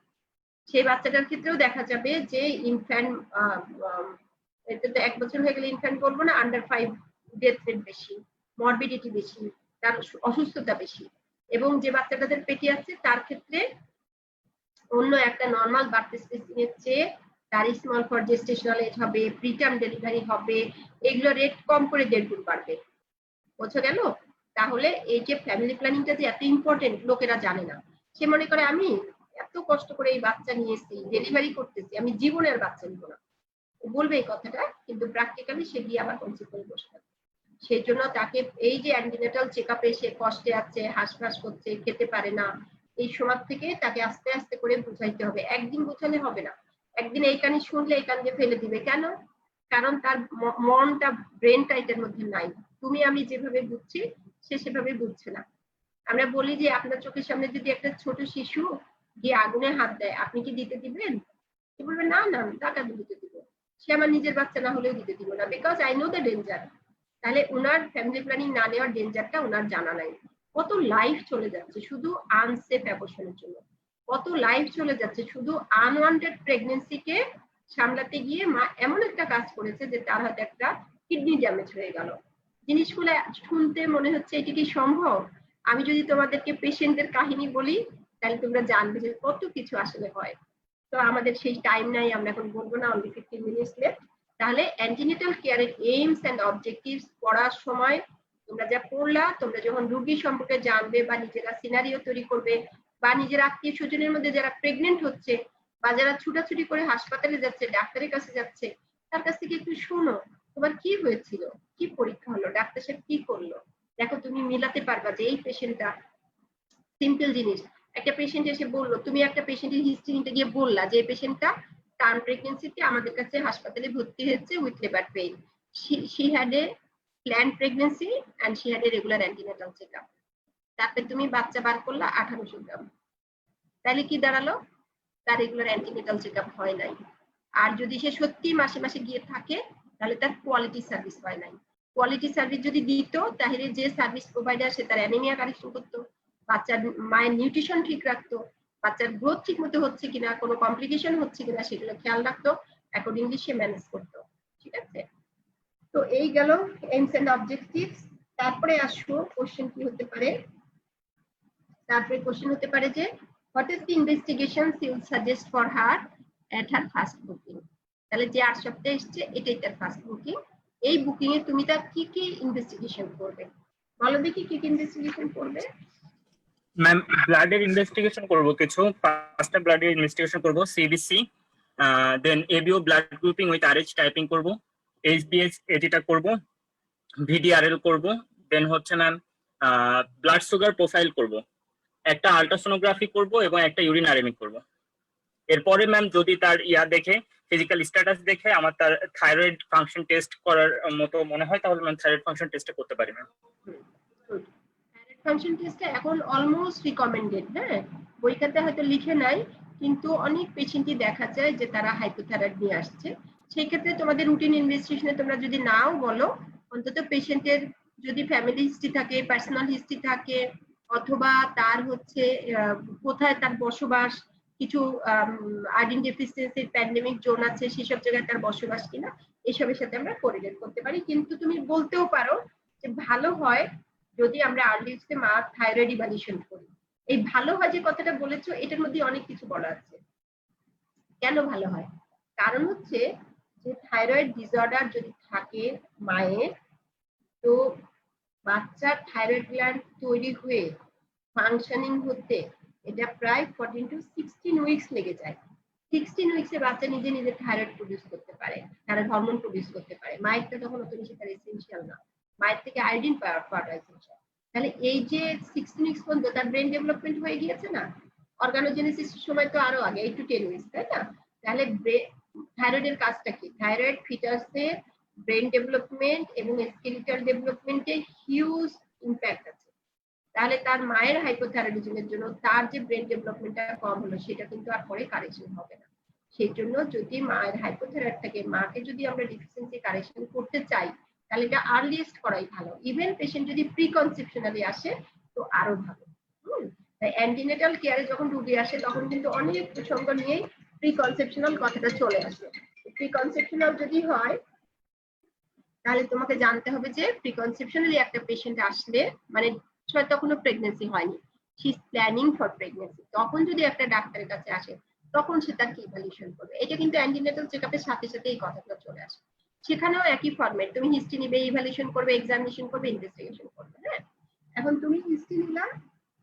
সেই বাচ্চাটার ক্ষেত্রেও দেখা যাবে যে ইনফ্যান্ট, এটা তো 1 বছর হয়ে গেলে ইনফ্যান্ট বলবো না, আন্ডার 5 ডেথ রেট বেশি, মরবিডিটি বেশি, তার অসুস্থতা বেশি। এবং যে বাচ্চাটাদের পেটে আছে তার ক্ষেত্রে অন্য একটা নর্মাল বার্থ স্পেসিং এর চেয়ে তার স্মল ফর জেস্টেশনাল এজ হবে, প্রিটার্ম ডেলিভারি হবে, এগুলো রেট কম করে 1.5 গুণ বাড়বে। বোঝা গেল? তাহলে এই যে ফ্যামিলি প্ল্যানিংটা যে এত ইম্পর্টেন্ট লোকেরা জানে না। সে মনে করে আমি এত কষ্ট করে এই বাচ্চা নিয়েছি, ডেলিভারি করতেছি, আমি জীবনে আর বাচ্চা নিব না, বলবে এই কথাটা, কিন্তু প্র্যাকটিক্যালি সে গিয়ে আবার কনসিভ করে বসে থাকবে। সেই জন্য তাকে এই যে অ্যান্টিনেটাল চেকআপে সে কষ্টে আছে, হাঁসফাঁস করছে, খেতে পারে না, এই সময় থেকে তাকে আস্তে আস্তে করে বুঝাইতে হবে। একদিন বোঝালে হবে না, একদিন এই কানে শুনলে এই কান দিয়ে ফেলে দিবে। কেন? কারণ তার মনটা, ব্রেনটা এটার মধ্যে নাই। তুমি আমি যেভাবে বুঝছি সে সেভাবে বুঝছে না। আমরা বলি যে আপনার চোখের সামনে যদি একটা ছোট শিশু গিয়ে আগুনে হাত দেয়, আপনি কি দিতে দিবেন? সে বলবে না না, টাকা দিতে দিব, সে আমার নিজের বাচ্চা না হলেও দিতে দিব না, because I know the danger. তাহলে উনার ফ্যামিলি প্ল্যানিং না নেওয়ার ডেঞ্জারটা উনার জানা নাই। কত লাইফ চলে যাচ্ছে শুধু আনসেফ অ্যাবর্শনের জন্য, কত লাইফ চলে যাচ্ছে শুধু আনওয়ান্টেড প্রেগনেন্সিকে সামলাতে গিয়ে। মা এমন একটা কাজ করেছে যে তার হয়তো একটা কিডনি ড্যামেজ হয়ে গেল। জিনিসগুলো শুনতে মনে হচ্ছে এটা কি সম্ভব? আমি যদি তোমাদেরকে পেশেন্টদের কাহিনী বলি তাহলে তোমরা জানবে যে কত কিছু আসলে হয়। তো আমাদের সেই টাইম নাই, আমরা এখন বলবো না, অনলি 15 মিনিটস লেফট। তাহলে অ্যান্টিনেটাল কেয়ারের এইমস এন্ড অবজেক্টিভস পড়ার সময় তোমরা যা পড়লা, তোমরা যখন রোগী সম্পর্কে জানবে বা নিজেরা সিনারিও তৈরি করবে, বা নিজের আত্মীয় স্বজনের মধ্যে যারা প্রেগনেন্ট হচ্ছে বা যারা ছুটাছুটি করে হাসপাতালে যাচ্ছে, ডাক্তারের কাছে যাচ্ছে, তার কাছ থেকে একটু শোনো তোমার কি হয়েছিল, কি পরীক্ষা হলো, ডাক্তার সাহেব কি করলো। দেখো তুমি মিলাতে পারবা যে এই পেশেন্টটা, সিম্পল জিনিস, একটা পেশেন্ট এসে বললো, তুমি একটা পেশেন্টের হিস্ট্রিটা গিয়ে বললা যে পেশেন্টটা টার্ম প্রেগনেন্সিতে আমাদের কাছে হাসপাতালে ভর্তি হয়েছে with labour pain, she had a planned pregnancy and she had a regular antenatal checkup. তারপরে তুমি বাচ্চা বার করলা 1800 গ্রাম, তাহলে কি দাঁড়ালো? তার রেগুলার অ্যান্টিনেটাল চেকআপ হয় নাই। আর যদি সে সত্যি মাসে মাসে গিয়ে থাকে তাহলে তার কোয়ালিটি সার্ভিস হয় নাই। কোয়ালিটি সার্ভিস যদি দিত তাহলে যে সার্ভিস প্রোভাইডার সে তার অ্যানিমিয়া কারেকশন করতো, বাচ্চার মায়ের নিউট্রিশন ঠিক রাখতো, বাচ্চার গ্রোথ ঠিক মতো হচ্ছে কিনা, কোনো কমপ্লিকেশন হচ্ছে কিনা সেগুলো খেয়াল রাখতো, অ্যাকর্ডিংলি সে ম্যানেজ করতো। ঠিক আছে, তো এই গেল এইমস এন্ড অবজেক্টিভস। তারপরে আসবো কোশ্চেন কি হতে পারে। তারপরে কোশ্চেন হতে পারে যে what is the investigations you suggest for her at her first booking. তাহলে যে 8 সপ্তাহে এসছে এটাই তার ফার্স্ট বুকিং। এই বুকিং এ তুমি তার কি কি ইনভেস্টিগেশন করবে বলো দেখি, কি কি ইনভেস্টিগেশন করবে? ম্যাম ব্লাডের ইনভেস্টিগেশন করব, কিছু 5টা ব্লাডের ইনভেস্টিগেশন করব। CBC, then ABO blood grouping with Rh typing করব, এইচবিএস এটিটা করব, ভিডিআরএল করব, দেন হচ্ছে ম্যাম ব্লাড সুগার প্রোফাইল করব, একটা আল্ট্রাসোনোগ্রাফি করব এবং একটা ইউরিন আরএমই করব। এরপরে ম্যাম যদি তার দেখে ফিজিক্যাল স্ট্যাটাস দেখে আমার তার থাইরয়েড ফাংশন টেস্ট করার মতো মনে হয় তাহলে ম্যাম থাইরয়েড ফাংশন টেস্টটা করতে পারি ম্যাম। থাইরয়েড ফাংশন টেস্টটা এখন অলমোস্ট রিকমেন্ডেড। হ্যাঁ, বইখাতে হয়তো লিখে নাই কিন্তু অনেক পেশেন্টই দেখা যায় যে তারা হাইপোথাইরয়েড নিয়ে আসছে। সেই ক্ষেত্রে তোমাদের রুটিন ইনভেস্টিগেশনে তোমরা যদি নাও বলো, অন্তত পেশেন্টের যদি ফ্যামিলি হিস্ট্রি থাকে, পার্সোনাল হিস্ট্রি থাকে, অথবা তার হচ্ছে কোথায় তার বসবাস, কিছু আয়োডিন ডেফিসিয়েন্সির প্যান্ডেমিক জোন আছে সেসব জায়গায় তার বসবাস কিনা, এসবের সাথে আমরা কোরিলেট করতে পারি। কিন্তু তুমি বলতেও পারো যে ভালো হয় যদি আমরা আর্লিস্টে মা থাইরয়েড ইভ্যালুয়েশন করি। এই ভালো হয় যে কথাটা বলেছো এটার মধ্যে অনেক কিছু বলা আছে। কেন ভালো হয়? কারণ হচ্ছে যে থাইরয়েড ডিসঅর্ডার যদি থাকে মায়ের, তো বাচ্চার থাইরয়েড গ্ল্যান্ড তৈরি হয়ে ফাংশনিং হতে এটা প্রায় 14 to 16 উইকস লেগে যায়। 16 উইকসে বাচ্চা নিজে নিজে থাইরয়েড প্রডিউস করতে পারে, থাইরয়েড হরমোন প্রডিউস করতে পারে। মায়েরটা তখন অত বেশি তার এসেনশিয়াল না, মায়ের থেকে আয়োডিন পাওয়াটা এসেনশিয়াল। তাহলে এই যে 16 উইকস পর্যন্ত তার ব্রেন ডেভেলপমেন্ট হয়ে গিয়েছে না, অর্গানোজেনেসিসের সময় তো আরো আগে 8 to 10 উইকস, তাই না? তাহলে থাইরয়েডের কাজটা কি? থাইরয়েড ফিটাসের ব্রেন ডেভেলপমেন্ট এবং স্কেলিটাল ডেভেলপমেন্টে হিউজ ইম্প্যাক্ট আছে। তাহলে তার মায়ের হাইপোথাইরয়েডিজমের জন্য তার যে ব্রেন ডেভেলপমেন্টটা কম হলো সেটা কিন্তু আর পরে কারেকশন হবে না। সেই জন্য যদি মায়ের হাইপোথাইরয়েড থাকে, মাকে যদি আমরা ডেফিসিয়েন্সি কারেকশন করতে চাই তাহলে এটা আর্লিয়েস্ট করাই ভালো। ইভেন পেশেন্ট যদি প্রি কনসেপশনালি আসে তো আরো ভালো। তাই অ্যান্টিনেটাল কেয়ারে যখন রুগী আসে তখন কিন্তু অনেক প্রসঙ্গ নিয়েই প্রি কনসেপশনাল কথাটা চলে আসে। প্রি কনসেপশনাল যদি হয় তাহলে তোমাকে জানতে হবে যে প্রি কনসেপশনালি একটা পেশেন্ট আসলে মানে তখনও প্রেগনেন্সি হয়নি, she is planning for pregnancy, তখন যদি একটা ডাক্তারের কাছে আসে তখন সে তার কি ইভ্যালুয়েশন করবে। এটা কিন্তু অ্যান্টিনেটাল চেকআপের সাথে সাথে এই কথাগুলো চলে আসে। সেখানেও একই ফরম্যাট, তুমি হিস্ট্রি নিবে, ইভ্যালুয়েশন করবে, এক্সামিনেশন করবে, ইনভেস্টিগেশন করবে। হ্যাঁ, এখন তুমি হিস্ট্রি নিলা,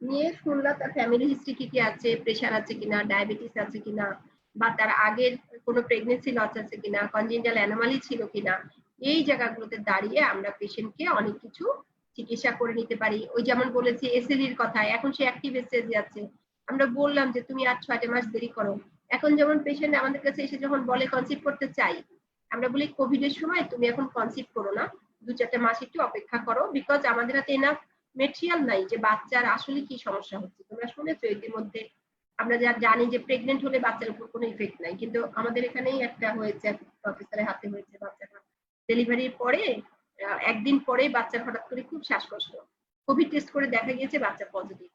নিয়ে শুনলা তার ফ্যামিলি হিস্ট্রি কি কি আছে, প্রেশার আছে কিনা, ডায়াবেটিস আছে কিনা, বা তার আগের কোনো প্রেগনেন্সি লস আছে কিনা, কনজেনিটাল অ্যানোমালি ছিল কিনা। এই জায়গাগুলোতে দাঁড়িয়ে আমরা পেশেন্টকে অনেক কিছু চিকিৎসা করে নিতে পারি। ওই যেমন বলেছি এসএলইর কথা, এখন সে অ্যাক্টিভ স্টেজে আছে, আমরা বললাম যে তুমি আর 6টা মাস দেরি করো। এখন যেমন পেশেন্ট আমাদের কাছে এসে যখন বলে কনসিভ করতে চাই, আমরা বলি কোভিড এর সময় তুমি এখন কনসিভ করো না, 2-4টা মাস একটু অপেক্ষা করো, বিকজ আমাদের হাতে এনাফ মেটেরিয়াল নাই যে বাচ্চার আসলে কি সমস্যা হচ্ছে। তোমরা শুনেছো ইতিমধ্যে, আমরা যা জানি যে প্রেগনেন্ট হলে বাচ্চার উপর কোনো ইফেক্ট নাই, কিন্তু আমাদের এখানেই একটা হয়েছে, প্রফেসরের হাতে হয়েছে, বাচ্চাটা ডেলিভারির পরে একদিন পরে বাচ্চার হঠাৎ করে খুব শ্বাসকষ্ট, কোভিড টেস্ট করে দেখা গিয়েছে বাচ্চা পজিটিভ।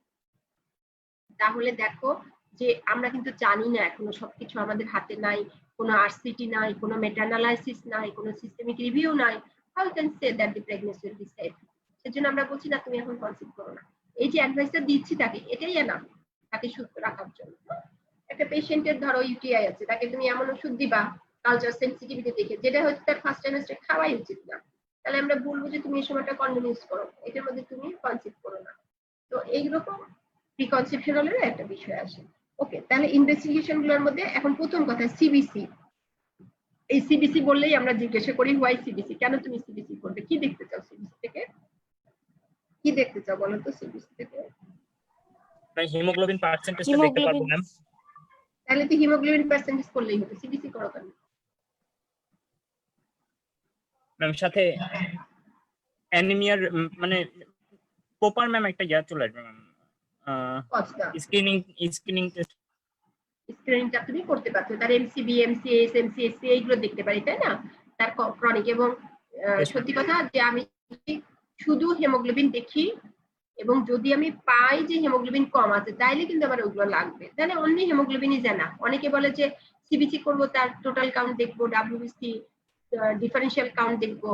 তাহলে দেখো যে আমরা কিন্তু জানি না, এখনো সবকিছু আমাদের হাতে নাই, কোনো আরসিটি নাই, কোনো মেটানালাইসিস নাই, কোনো সিস্টেমিক রিভিউ নাই। How can say that the pregnancy will be safe? সেজন্য আমরা বলছি না তুমি এখন কনসিভ করো না, এই যে অ্যাডভাইসটা দিচ্ছি তাকে, এটাই না তাকে সুস্থ রাখার জন্য। একটা পেশেন্টের ধরো ইউটিআই আছে, তাকে তুমি এমন ওষুধ দিবা কালচার সেনসিটিভিটি দেখে যেটা হয়তো তার ফার্স্ট ট্রাইমেস্টারে খাওয়াই উচিত না, তাহলে আমরা বলবো যে তুমি এই সময়টা কন্ডোম ইউজ করো, এটার মধ্যে তুমি কনসিভ করো না। তো এইরকম প্রিকনসেপশনালের একটা বিষয় আসে। ওকে, তাহলে ইনভেস্টিগেশন গুলোর মধ্যে এখন প্রথম কথা সিবিসি। এই সিবিসি বললেই আমরা জিজ্ঞাসা করি হোয়াই সিবিসি, কেন তুমি সিবিসি করবে, কি দেখতে চাও সিবিসি থেকে, কি দেখতে চাও বলো তো সিবিসি থেকে? হিমোগ্লোবিন পার্সেন্টেজটা দেখতে পারবো ম্যাম। তাহলে তো হিমোগ্লোবিন পার্সেন্টেজ করলেই হতো, সিবিসি করো কেন? ম্যাম সাথে অ্যানিমিয়ার মানে প্রপার ম্যাম একটা ইয়া চলে আসবে ম্যাম, কজটা স্ক্রিনিং টেস্ট। স্ক্রিনিংটা তুমি করতে পারছো, তার এমসিবি, এমসিএস, এমসিএসসি এইগুলো দেখতে পারি, তাই না? তার ক্রনিক এবং সত্যি কথা যে আমি শুধু হিমোগ্লোবিন দেখি এবং যদি আমি পাই যে হিমোগ্লোবিন কম আছে তাইলে কিন্তু আমার ওগুলো লাগবে, তাহলে অনলি হিমোগ্লোবিনই জানা। অনেকে বলে যে সিবিসি করবো, তার টোটাল কাউন্ট দেখবো, ডাব্লিউবিসি ডিফারেন্সিয়াল কাউন্ট দেখবো।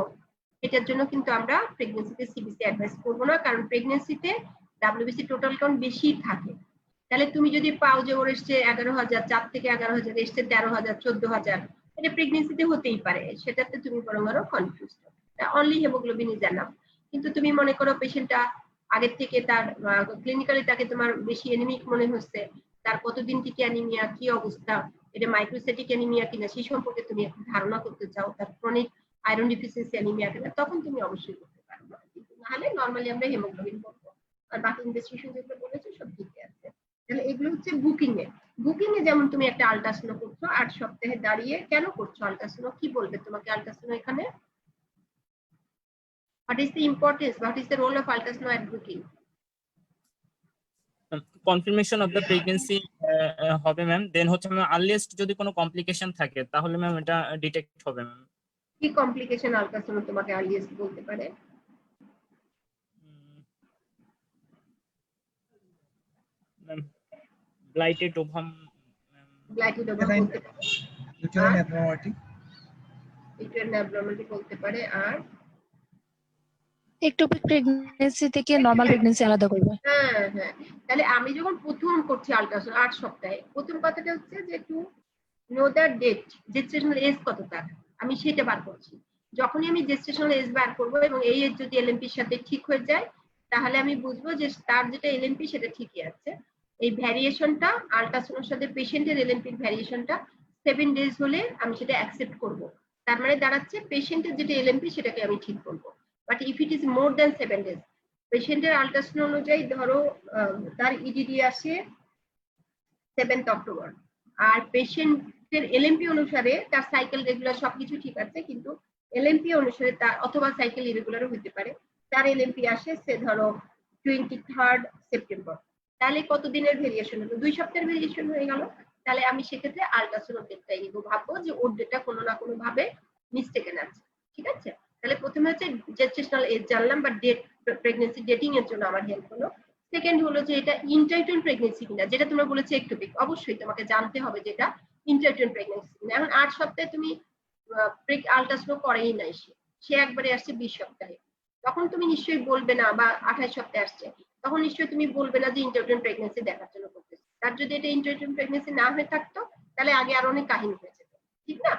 এটার জন্য কিন্তু আমরা প্রেগনেন্সিতে সিবিসি অ্যাডভাইস করবো না, কারণ প্রেগনেন্সিতে ডাব্লিউবিসি টোটাল কাউন্ট বেশি থাকে। তাহলে তুমি যদি পাও যে ওর এসছে 11,000, 4 থেকে 11,000, এসছে 13,000, 14,000, এটা প্রেগনেন্সিতে হতেই পারে, সেটাতে তুমি বরং আরো কনফিউজ। অনলি হিমোগ্লোবিনই জানাও। কিন্তু তুমি মনে করো পেশেন্টটা আগের থেকে তার ক্লিনিক্যালি তাকে তোমার বেশি এনিমিক মনে হচ্ছে, তার কতদিন থেকে অ্যানিমিয়া, কি অবস্থা, এটা মাইক্রোসাইটিক অ্যানিমিয়া কিনা সেই সম্পর্কে তুমি একটু ধারণা করতে চাও, তার ক্রনিক আয়রন ডিফিসিয়েন্সি অ্যানিমিয়া কিনা, তখন তুমি অবশ্যই করতে পারো। কিন্তু নাহলে নর্মালি আমরা হিমোগ্লোবিন করবো, আর বাকি ইনভেস্টিগেশন যেগুলো বলেছো সব ঠিক আছে। তাহলে এগুলো হচ্ছে বুকিং এ যেমন তুমি একটা আল্ট্রাসাউন্ড করছো 8 সপ্তাহে দাঁড়িয়ে, কেন করছো আল্ট্রাসাউন্ড, কি বলবে তোমাকে আল্ট্রাসাউন্ড এখানে? What is the importance? What is the role of ultrasound at booking? Confirmation of the pregnancy হবে ম্যাম, দেন হচ্ছে ম্যাম আর্লিয়েস্ট যদি কোনো কমপ্লিকেশন থাকে তাহলে ম্যাম এটা ডিটেক্ট হবে ম্যাম। কি কমপ্লিকেশন আল্ট্রাসাউন্ড তোমাকে আর্লিয়েস্ট বলতে পারে? ম্যাম ব্লাইটেড ওভাম, ব্লাইটেড ওভাম বলতে পারে, ইউটেরাইন অ্যাবনর্মালিটি, ইউটেরাইন অ্যাবনর্মালিটি বলতে পারে, আর একটোপিক প্রেগন্যান্সি থেকে নরমাল প্রেগন্যান্সি আলাদা করবে। হ্যাঁ হ্যাঁ, তাহলে আমি যখন প্রথম করছি আল্ট্রাসাউন্ড 8 সপ্তাহে, প্রথম কথাটা হচ্ছে যে একটু know the date, gestational age কত তার, আমি সেটা বার করছি। যখনই আমি জেস্টেশনাল এজ বার করব এবং এই এজ যদি এলএমপির সাথে ঠিক হয়ে যায়, তাহলে আমি বুঝবো যে তার যেটা এলএমপি সেটা ঠিকই আছে। এই ভ্যারিয়েশনটা আল্ট্রাসাউন্ডের সাথে পেশেন্টের এলএমপির ভ্যারিয়েশনটা 7 ডেজ হলে আমি সেটা অ্যাকসেপ্ট করব। তার মানে দাঁড়াচ্ছে পেশেন্টের যেটা এলএমপি সেটাকে আমি ঠিক করবো। But if it is more than 7 days, পেশেন্টের আল্ট্রাসাউন্ড অনুযায়ী ধরো তার ইডিডি আসে 7th অক্টোবর, আর পেশেন্টের এলএমপি অনুসারে তার সাইকেল রেগুলার সবকিছু ঠিক আছে, কিন্তু এলএমপি অনুসারে তার, অথবা সাইকেল ইরেগুলারও হতে পারে, তার এলএমপি আসে সে ধরো 23rd সেপ্টেম্বর, তাহলে কত দিনের ভেরিয়েশন হলো? 2 সপ্তাহের ভেরিয়েশন হয়ে গেল। তাহলে আমি সেক্ষেত্রে আল্ট্রাসাউন্ড ডেটটাই নিব, ভাববো যে ওর ডেটা কোনো না কোনো ভাবে মিস্টেকেন আছে, ঠিক আছে? তাহলে প্রথমে হচ্ছে জেস্টেশনাল এজ জানলাম বা ডেট, প্রেগন্যান্সি ডেটিং এর জন্য আমার হেল্প হলো। সেকেন্ড হলো যে এটা ইন্টারটেন প্রেগন্যান্সি কিনা, যেটা তোমরা বলেছো একটোপিক, অবশ্যই তোমাকে জানতে হবে যেটা ইন্টারটেন প্রেগন্যান্সি কিনা। এখন 8 সপ্তাহে তুমি আল্ট্রাসাউন্ড করেই নাই, সে একবারে আসছে 20 সপ্তাহে, তখন তুমি নিশ্চয়ই বলবে না, বা 28 সপ্তাহে আসছে, তখন নিশ্চয়ই তুমি বলবে না যে ইন্টারটেন প্রেগন্যান্সি দেখার জন্য করতেছে। তার যদি এটা ইন্টারটেন প্রেগন্যান্সি না হয়ে থাকতো তাহলে আগে আরো অনেক কাহিনী হয়ে যেত, ঠিক না?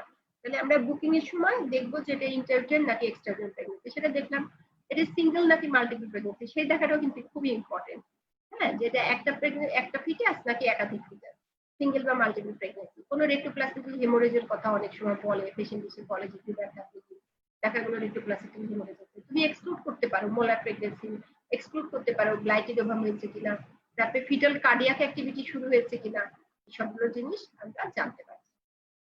তাহলে আমরা বুকিং এর সময় দেখবো যে এটা ইন্টারটেন নাকি এক্সটারটেন প্রেগন্যান্সি, সেটা দেখলাম। এটা সিঙ্গেল নাকি মাল্টিপল প্রেগন্যান্সি সেই দেখাটাও কিন্তু খুবই ইম্পর্টেন্ট, হ্যাঁ, যেটা একটা ফিটাস নাকি একাধিক ফিটাস, সিঙ্গেল বা মাল্টিপল প্রেগন্যান্সি। কোনো রেক্টোপ্লাসিক্যাল হেমোরেজের কথা অনেক সময় বলে পেশেন্ট এসে বলে যে দেখাগুলো রেক্টোপ্লাসিক্যাল হেমোরেজ আছে, তুমি এক্সক্লুড করতে পারো মোলার প্রেগন্যান্সি, এক্সক্লুড করতে পারো ব্লাইটেড ওভাম হয়েছে কিনা, তারপরে ফিটাল কার্ডিয়াক অ্যাক্টিভিটি শুরু হয়েছে কিনা, সবগুলো জিনিস আমরা জানতে পারি।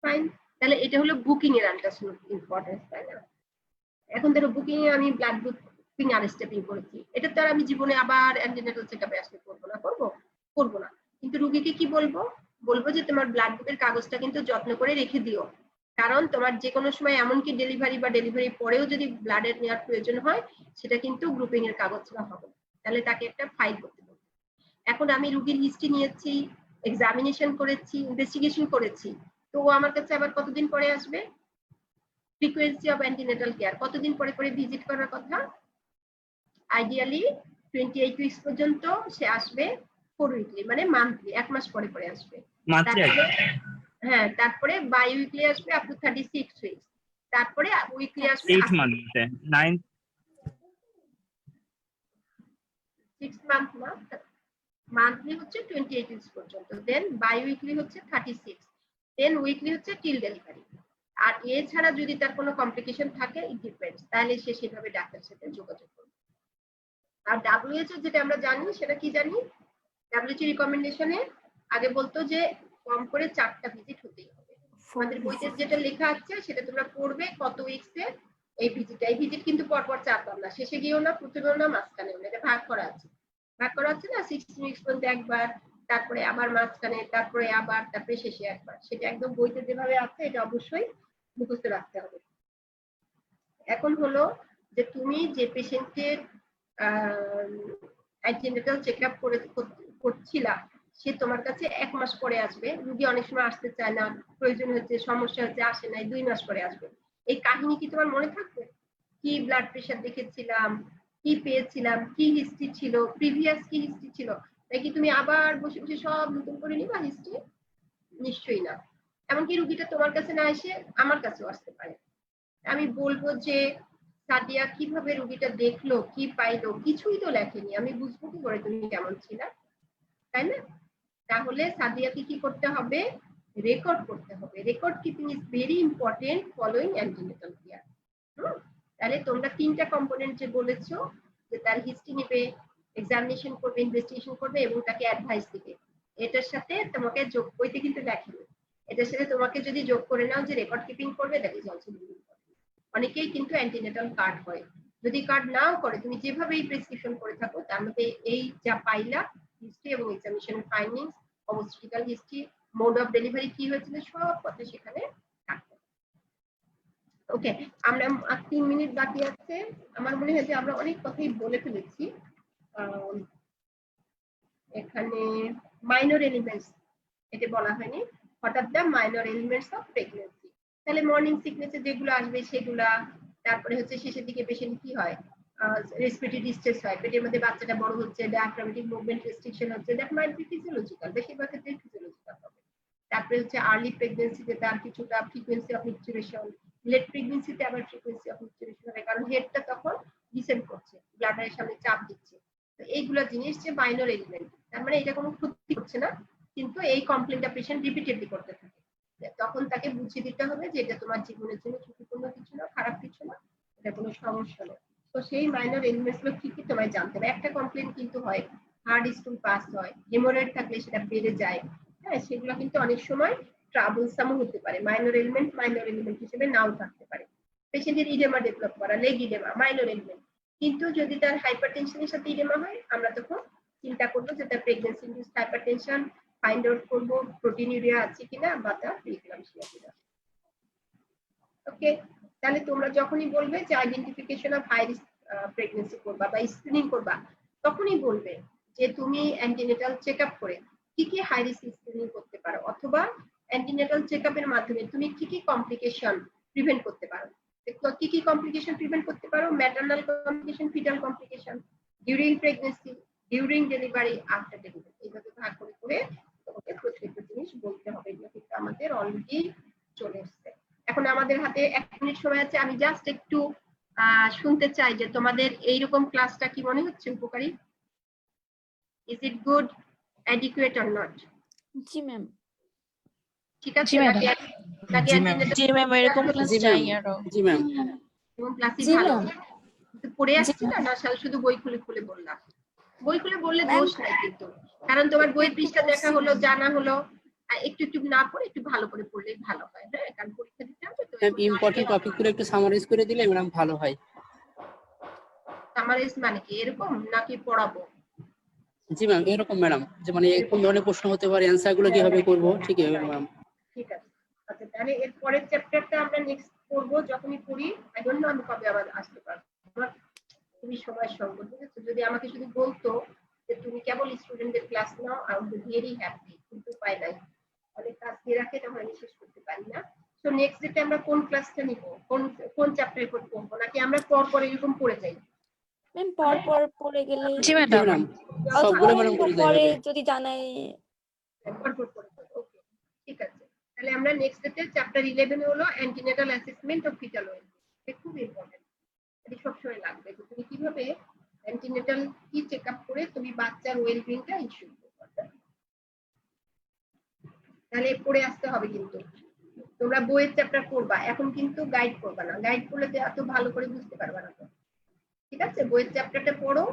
ফাইন, তাহলে এটা হলো বুকিং এর আল্ট্রাসাউন্ড ইম্পর্টেন্স, তাই না? এখন ধরো বুকিং এ আমি ব্লাড গ্রুপিং আর স্টেপিং করেছি, এটা তো আর আমি জীবনে আবার অ্যান্টিনেটাল চেকআপে আসলে করবো না, কিন্তু রোগীকে কি বলবো যে তোমার ব্লাড গ্রুপের কাগজটা কিন্তু যত্ন করে রেখে দিও, কারণ তোমার যে কোনো সময় এমনকি ডেলিভারি বা ডেলিভারি পরেও যদি ব্লাডের নেওয়ার প্রয়োজন হয় সেটা কিন্তু গ্রুপিং এর কাগজ ছাড়া হবে, তাহলে তাকে একটা ফাইল করতে হবে। এখন আমি রোগীর হিস্ট্রি নিয়েছি, এক্সামিনেশন করেছি, ইনভেস্টিগেশন করেছি, তো ও আমার কাছে আবার কতদিন পরে আসবে? ফ্রিকোয়েন্সি অফ অ্যান্টিনেটাল কেয়ার কতদিন পরে পরে ভিজিট করার কথা? আইডিয়ালি 28 উইকস পর্যন্ত সে আসবে, 4 উইকলি মানে মান্থলি, 1 মাস পরে পরে আসবে। হ্যাঁ, তারপরে বাই উইকলি আসবে আপ টু 36 উইকস, তারপরে উইকলি আসবে 8 মান্থে 9 6 মান্থ না, মান্থলি হচ্ছে 28 উইকস পর্যন্ত, দেন বাই উইকলি হচ্ছে 36, দেন উইকলি হচ্ছে টিল ডেলিভারি। আর এছাড়া যদি তার কোনো কমপ্লিকেশন থাকে ইট ডিপেন্ডস, তাহলে সে সেভাবে ডাক্তারের সাথে যোগাযোগ করবে। আর WHO যেটা আমরা জানি সেটা কি জানি, WHO রিকমেন্ডেশনে আগে বলতো যে কম করে 4টা ভিজিট হতেই হবে। আমাদের বইতে যেটা লেখা আছে সেটা তোমরা পড়বে কত উইকসে এই ভিজিট কিন্তু পরপর 4 বার না, শেষে গিয়েও না, প্রথমেও না, মাঝখানেও না, এটা ভাগ করা আছে না 16 উইকস পর্যন্ত একবার, তারপরে আবার মাঝখানে, তারপরে আবার, তারপরে শেষে একবার। সেটা একদম বইতে যেভাবে আছে এটা অবশ্যই মুখস্থ রাখতে হবে। এখন হলো যে তুমি যে পেশেন্টের অ্যান্টিনেটাল চেকআপ করছিলা, সে তোমার কাছে 1 মাস পরে আসবে, রোগী অনেক সময় আসতে চায় না, প্রয়োজন হচ্ছে, সমস্যা হচ্ছে, আসে নাই, 2 মাস পরে আসবে। এই কাহিনী কি তোমার মনে থাকবে? কি ব্লাড প্রেশার দেখেছিলাম, কি পেয়েছিলাম, কি হিস্ট্রি ছিল, প্রিভিয়াস কি হিস্ট্রি ছিল, তাই কি তুমি আবার বসে বসে সব নতুন করে নিবা হিস্ট্রি? নিশ্চয়ই না। এমনকি রুগীটা তোমার কাছে না এসে আমার কাছেও আসতে পারে, আমি বলবো যে সাদিয়া কিভাবে রুগীটা দেখলো, কি পাইলো, কিছুই তো লেখেনি, আমি বুঝবো কি করে তুমি কেমন ছিলা, তাই না? তাহলে সাদিয়াকে কি করতে হবে? রেকর্ড করতে হবে। Record keeping is very important following antenatal care. তাহলে তোমরা 3টা কম্পোনেন্ট যে বলেছো, যে তার হিস্ট্রি নেবে, এক্সামিনেশন করবে, ইনভেস্টিগেশন করবে এবং তাকে অ্যাডভাইস দিবে, এটার সাথে তোমাকে যোগ বইতে কিন্তু লেখেনি, এটার সাথে তোমাকে যদি যোগ করে নাও যে রেকর্ড কিপিং করবে, that is also very important. অনেকেই কিন্তু অ্যান্টিনেটাল কার্ড হয়, যদি কার্ড নাও করে, তুমি যেভাবেই প্রেসক্রিপশন করে থাকো, তার মধ্যে এই যা পাইলা হিস্ট্রি এবং এক্সামিনেশনের findings, obstetrical history, mode of delivery কি হয়েছিল, সব কথা সেখানে থাকবে। ওকে, আমরা 3 মিনিট বাকি আছে, আমার মনে হয় যে আমরা অনেক কথাই বলে ফেলেছি। এখানে মাইনর এলিমেন্টস এটা বলা হয়নি, হঠাৎ the minor elements of pregnancy. তাহলে মর্নিং সিকনেসে যেগুলো আসবে সেগুলা, তারপরে হচ্ছে শেষের দিকে পেশেন্ট কি হয়, রেসপিরেটরি ডিস্ট্রেস হয়, পেটের মধ্যে বাচ্চাটা বড় হচ্ছে, ডায়াফ্রামেটিক মুভমেন্ট রেস্ট্রিকশন হচ্ছে, দ্যাট মাইট বি ফিজিওলজিক্যাল, বেশিরভাগ ক্ষেত্রে ফিজিওলজিক্যাল হবে। তারপরে হচ্ছে আর্লি প্রেগন্যান্সিতে তার কিছুটা ফ্রিকোয়েন্সি অফ মিকচুরেশন, লেট প্রেগন্যান্সিতে আবার ফ্রিকোয়েন্সি অফ মিকচুরেশন হবে, কারণ হেডটা তখন ডিসেন্ড করছে, ব্লাডারের সামনে চাপ দিচ্ছে। তো এইগুলা জিনিস যে মাইনর এলিমেন্ট, তার মানে এটা কোনো ক্ষতি হচ্ছে না, কিন্তু এই কমপ্লেইনটা পেশেন্ট রিপিটেডলি করতে থাকে, তখন তাকে বুঝিয়ে দিতে হবে যে এটা তোমার জীবনের জন্য ঝুঁকিপূর্ণ কিছু না, খারাপ কিছু না, এটা কোনো সমস্যা না। তো সেই মাইনর এলিমেন্টস গুলো কি কি তোমায় জানতে হবে। একটা কমপ্লেইন কিন্তু হয় হার্ড স্টুল পাস হয়, হেমোরয়েড থাকলে সেটা বেড়ে যায়, হ্যাঁ, সেগুলো কিন্তু অনেক সময় ট্রাবলসামও হতে পারে, মাইনর এলিমেন্ট হিসেবে নাও থাকতে পারে। পেশেন্টের ইডেমা ডেভেলপ করা, লেগ ইডেমা মাইনর এলিমেন্ট, কিন্তু যদি তার হাইপারটেনশনের সাথে ইডেমা হয়, আমরা তখন চিন্তা করবো যে তার pregnancy induced hypertension, find out করবো প্রোটিনিউরিয়া আছে কিনা বা তার প্রিক্লাম্সিয়া কিনা। ওকে, তাহলে তোমরা যখনই বলবে যে identification of high risk pregnancy করবা বা স্ক্রিনিং করবা, তখনই বলবে যে তুমি অ্যান্টিনেটাল চেকআপ করে কি কি হাই রিস্ক স্ক্রিনিং করতে পারো, অথবা অ্যান্টিনেটাল চেকআপের মাধ্যমে তুমি কি কি কমপ্লিকেশন প্রিভেন্ট করতে পারো। কি কি কমপ্লিকেশন প্রিভেন্ট করতে পারো? Maternal complication, fetal complication, during pregnancy, during delivery, after delivery, এইভাবে ভাগ করে করে তোমাকে প্রত্যেকটা জিনিস বলতে হবে। এগুলো কিন্তু আমাদের অলরেডি চলে এসছে। এখন আমাদের হাতে 1 মিনিট সময় আছে, আমি জাস্ট একটু শুনতে চাই যে তোমাদের এইরকম ক্লাসটা কি মনে হচ্ছে উপকারী? Is it good, adequate or not? G ma'am. ঠিক আছে, জি ম্যাডাম। জি ম্যাম। জি ম্যাম, এরকম ক্লাস জি চাই ম্যাম, আরো। জি ম্যাম। এবং ক্লাসই জি ভালো, ম্যাম। কিন্তু পড়ে আসছি না, না শুধু বই খুলে খুলে বললাম। বই খুলে বললে দোষ নাই কিন্তু, কারণ তোমার বইয়ের পৃষ্ঠা দেখা হলো, জানা হলো, আর একটু একটু না পড়ে একটু ভালো করে পড়লেই ভালো হয়, হ্যাঁ, কারণ পরীক্ষা দিতে হবে তো। ম্যাম ইম্পর্টেন্ট টপিকগুলো একটু সামারাইজ করে দিলে ম্যাডাম ভালো হয়। সামারাইজ মানে কি এরকম নাকি পড়াবো? জি ম্যাম, এরকম ম্যাডাম, যে মানে কোন ধরনের প্রশ্ন হতে পারে, অ্যানসার গুলো কিভাবে করব, ঠিক আছে ম্যাম। ঠিক আছে, আচ্ছা, তাহলে এর পরের চ্যাপ্টারটা আমরা নেক্সট করব যখনই পড়ি। আই ডোন্ট নো আমি কবে আবার আসতে পারবো, আমার খুবই সময়ের সংকট, ঠিক আছে? যদি আমাকে শুধু বলতো যে তুমি কেবল স্টুডেন্টদের ক্লাস নাও, I would be very happy, কিন্তু পাই নাই, অনেক কাজ দিয়ে রাখে, তখন আমি শেষ করতে পারি না। তো নেক্সট ডেটে আমরা কোন ক্লাসটা নিব, কোন চ্যাপ্টারের উপর পড়বো, নাকি আমরা পর পর এরকম পড়ে যাই? ম্যাম পর পর পড়ে গেলে জি জি ম্যাডাম। ম্যাডাম, সবগুলো ম্যাডাম করে দেওয়া পরে হবে। যদি জানাই। পর পর পড়ে যাই, ওকে, ঠিক আছে। তাহলে আমরা নেক্সট ডেটে চ্যাপ্টার 11 হলো antenatal assessment of fetal wellbeing. এটা খুব ইম্পর্টেন্ট, এটা সবসময় লাগবে যে তুমি কিভাবে অ্যান্টিনেটাল কি চেকআপ করে তুমি বাচ্চার ওয়েলবিংটা ইনশিওর করবে। তাহলে পড়ে আসতে হবে, কিন্তু তোমরা বইয়ের চ্যাপ্টার পড়বা, এখন কিন্তু গাইড করবা না, গাইড করলে এত ভালো করে বুঝতে পারবা না তো, ঠিক আছে? বইয়ের চ্যাপ্টারটা পড়ো,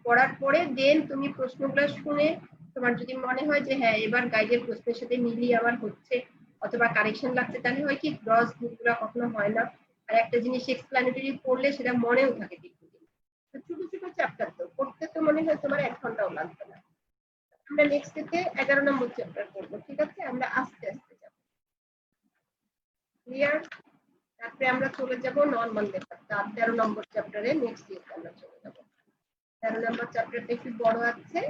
পড়ার পরে দেন তুমি প্রশ্নগুলো শুনে তোমার যদি মনে হয় যে হ্যাঁ এবার গাইডের প্রশ্নের সাথে মিলিয়ে আমার হচ্ছে অথবা কারেকশন লাগছে, তাহলে হয় কি ক্রস গ্রুপগুলো কখনো হয় না, আর একটা জিনিস এক্সপ্লানেটরি পড়লে সেটা মনেও থাকে দীর্ঘদিন। তো ছোট ছোট চ্যাপ্টার তো পড়তে তো মনে হয় তোমার 1 ঘন্টাও লাগবে না। আমরা নেক্সট ডেতে 11 নম্বর চ্যাপ্টার করবো, ঠিক আছে? আমরা আস্তে আস্তে যাব, ক্লিয়ার? তারপরে আমরা চলে যাব নরমাল মেথড, 13 নম্বর চ্যাপ্টারে নেক্সট ডেতে আমরা চলে যাব। 13 নম্বর চ্যাপ্টারটা একটু বড় আছে,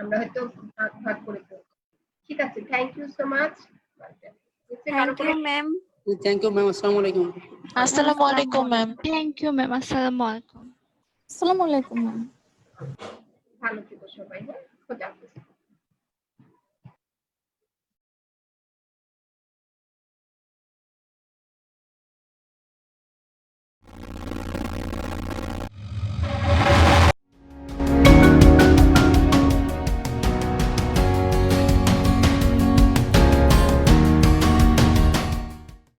আমরা হয়তো ভাগ ভাগ করে করব, ঠিক আছে? Thank you so much. Thank you ma'am. Thank you ma'am, আসসালামু আলাইকুম। আসসালামু আলাইকুম ম্যাম। Thank you ma'am. আসসালামু আলাইকুম। আসসালামু আলাইকুম ম্যাম। ভালো থেকো সবাই, হ্যাঁ, খোদা হাফেজ।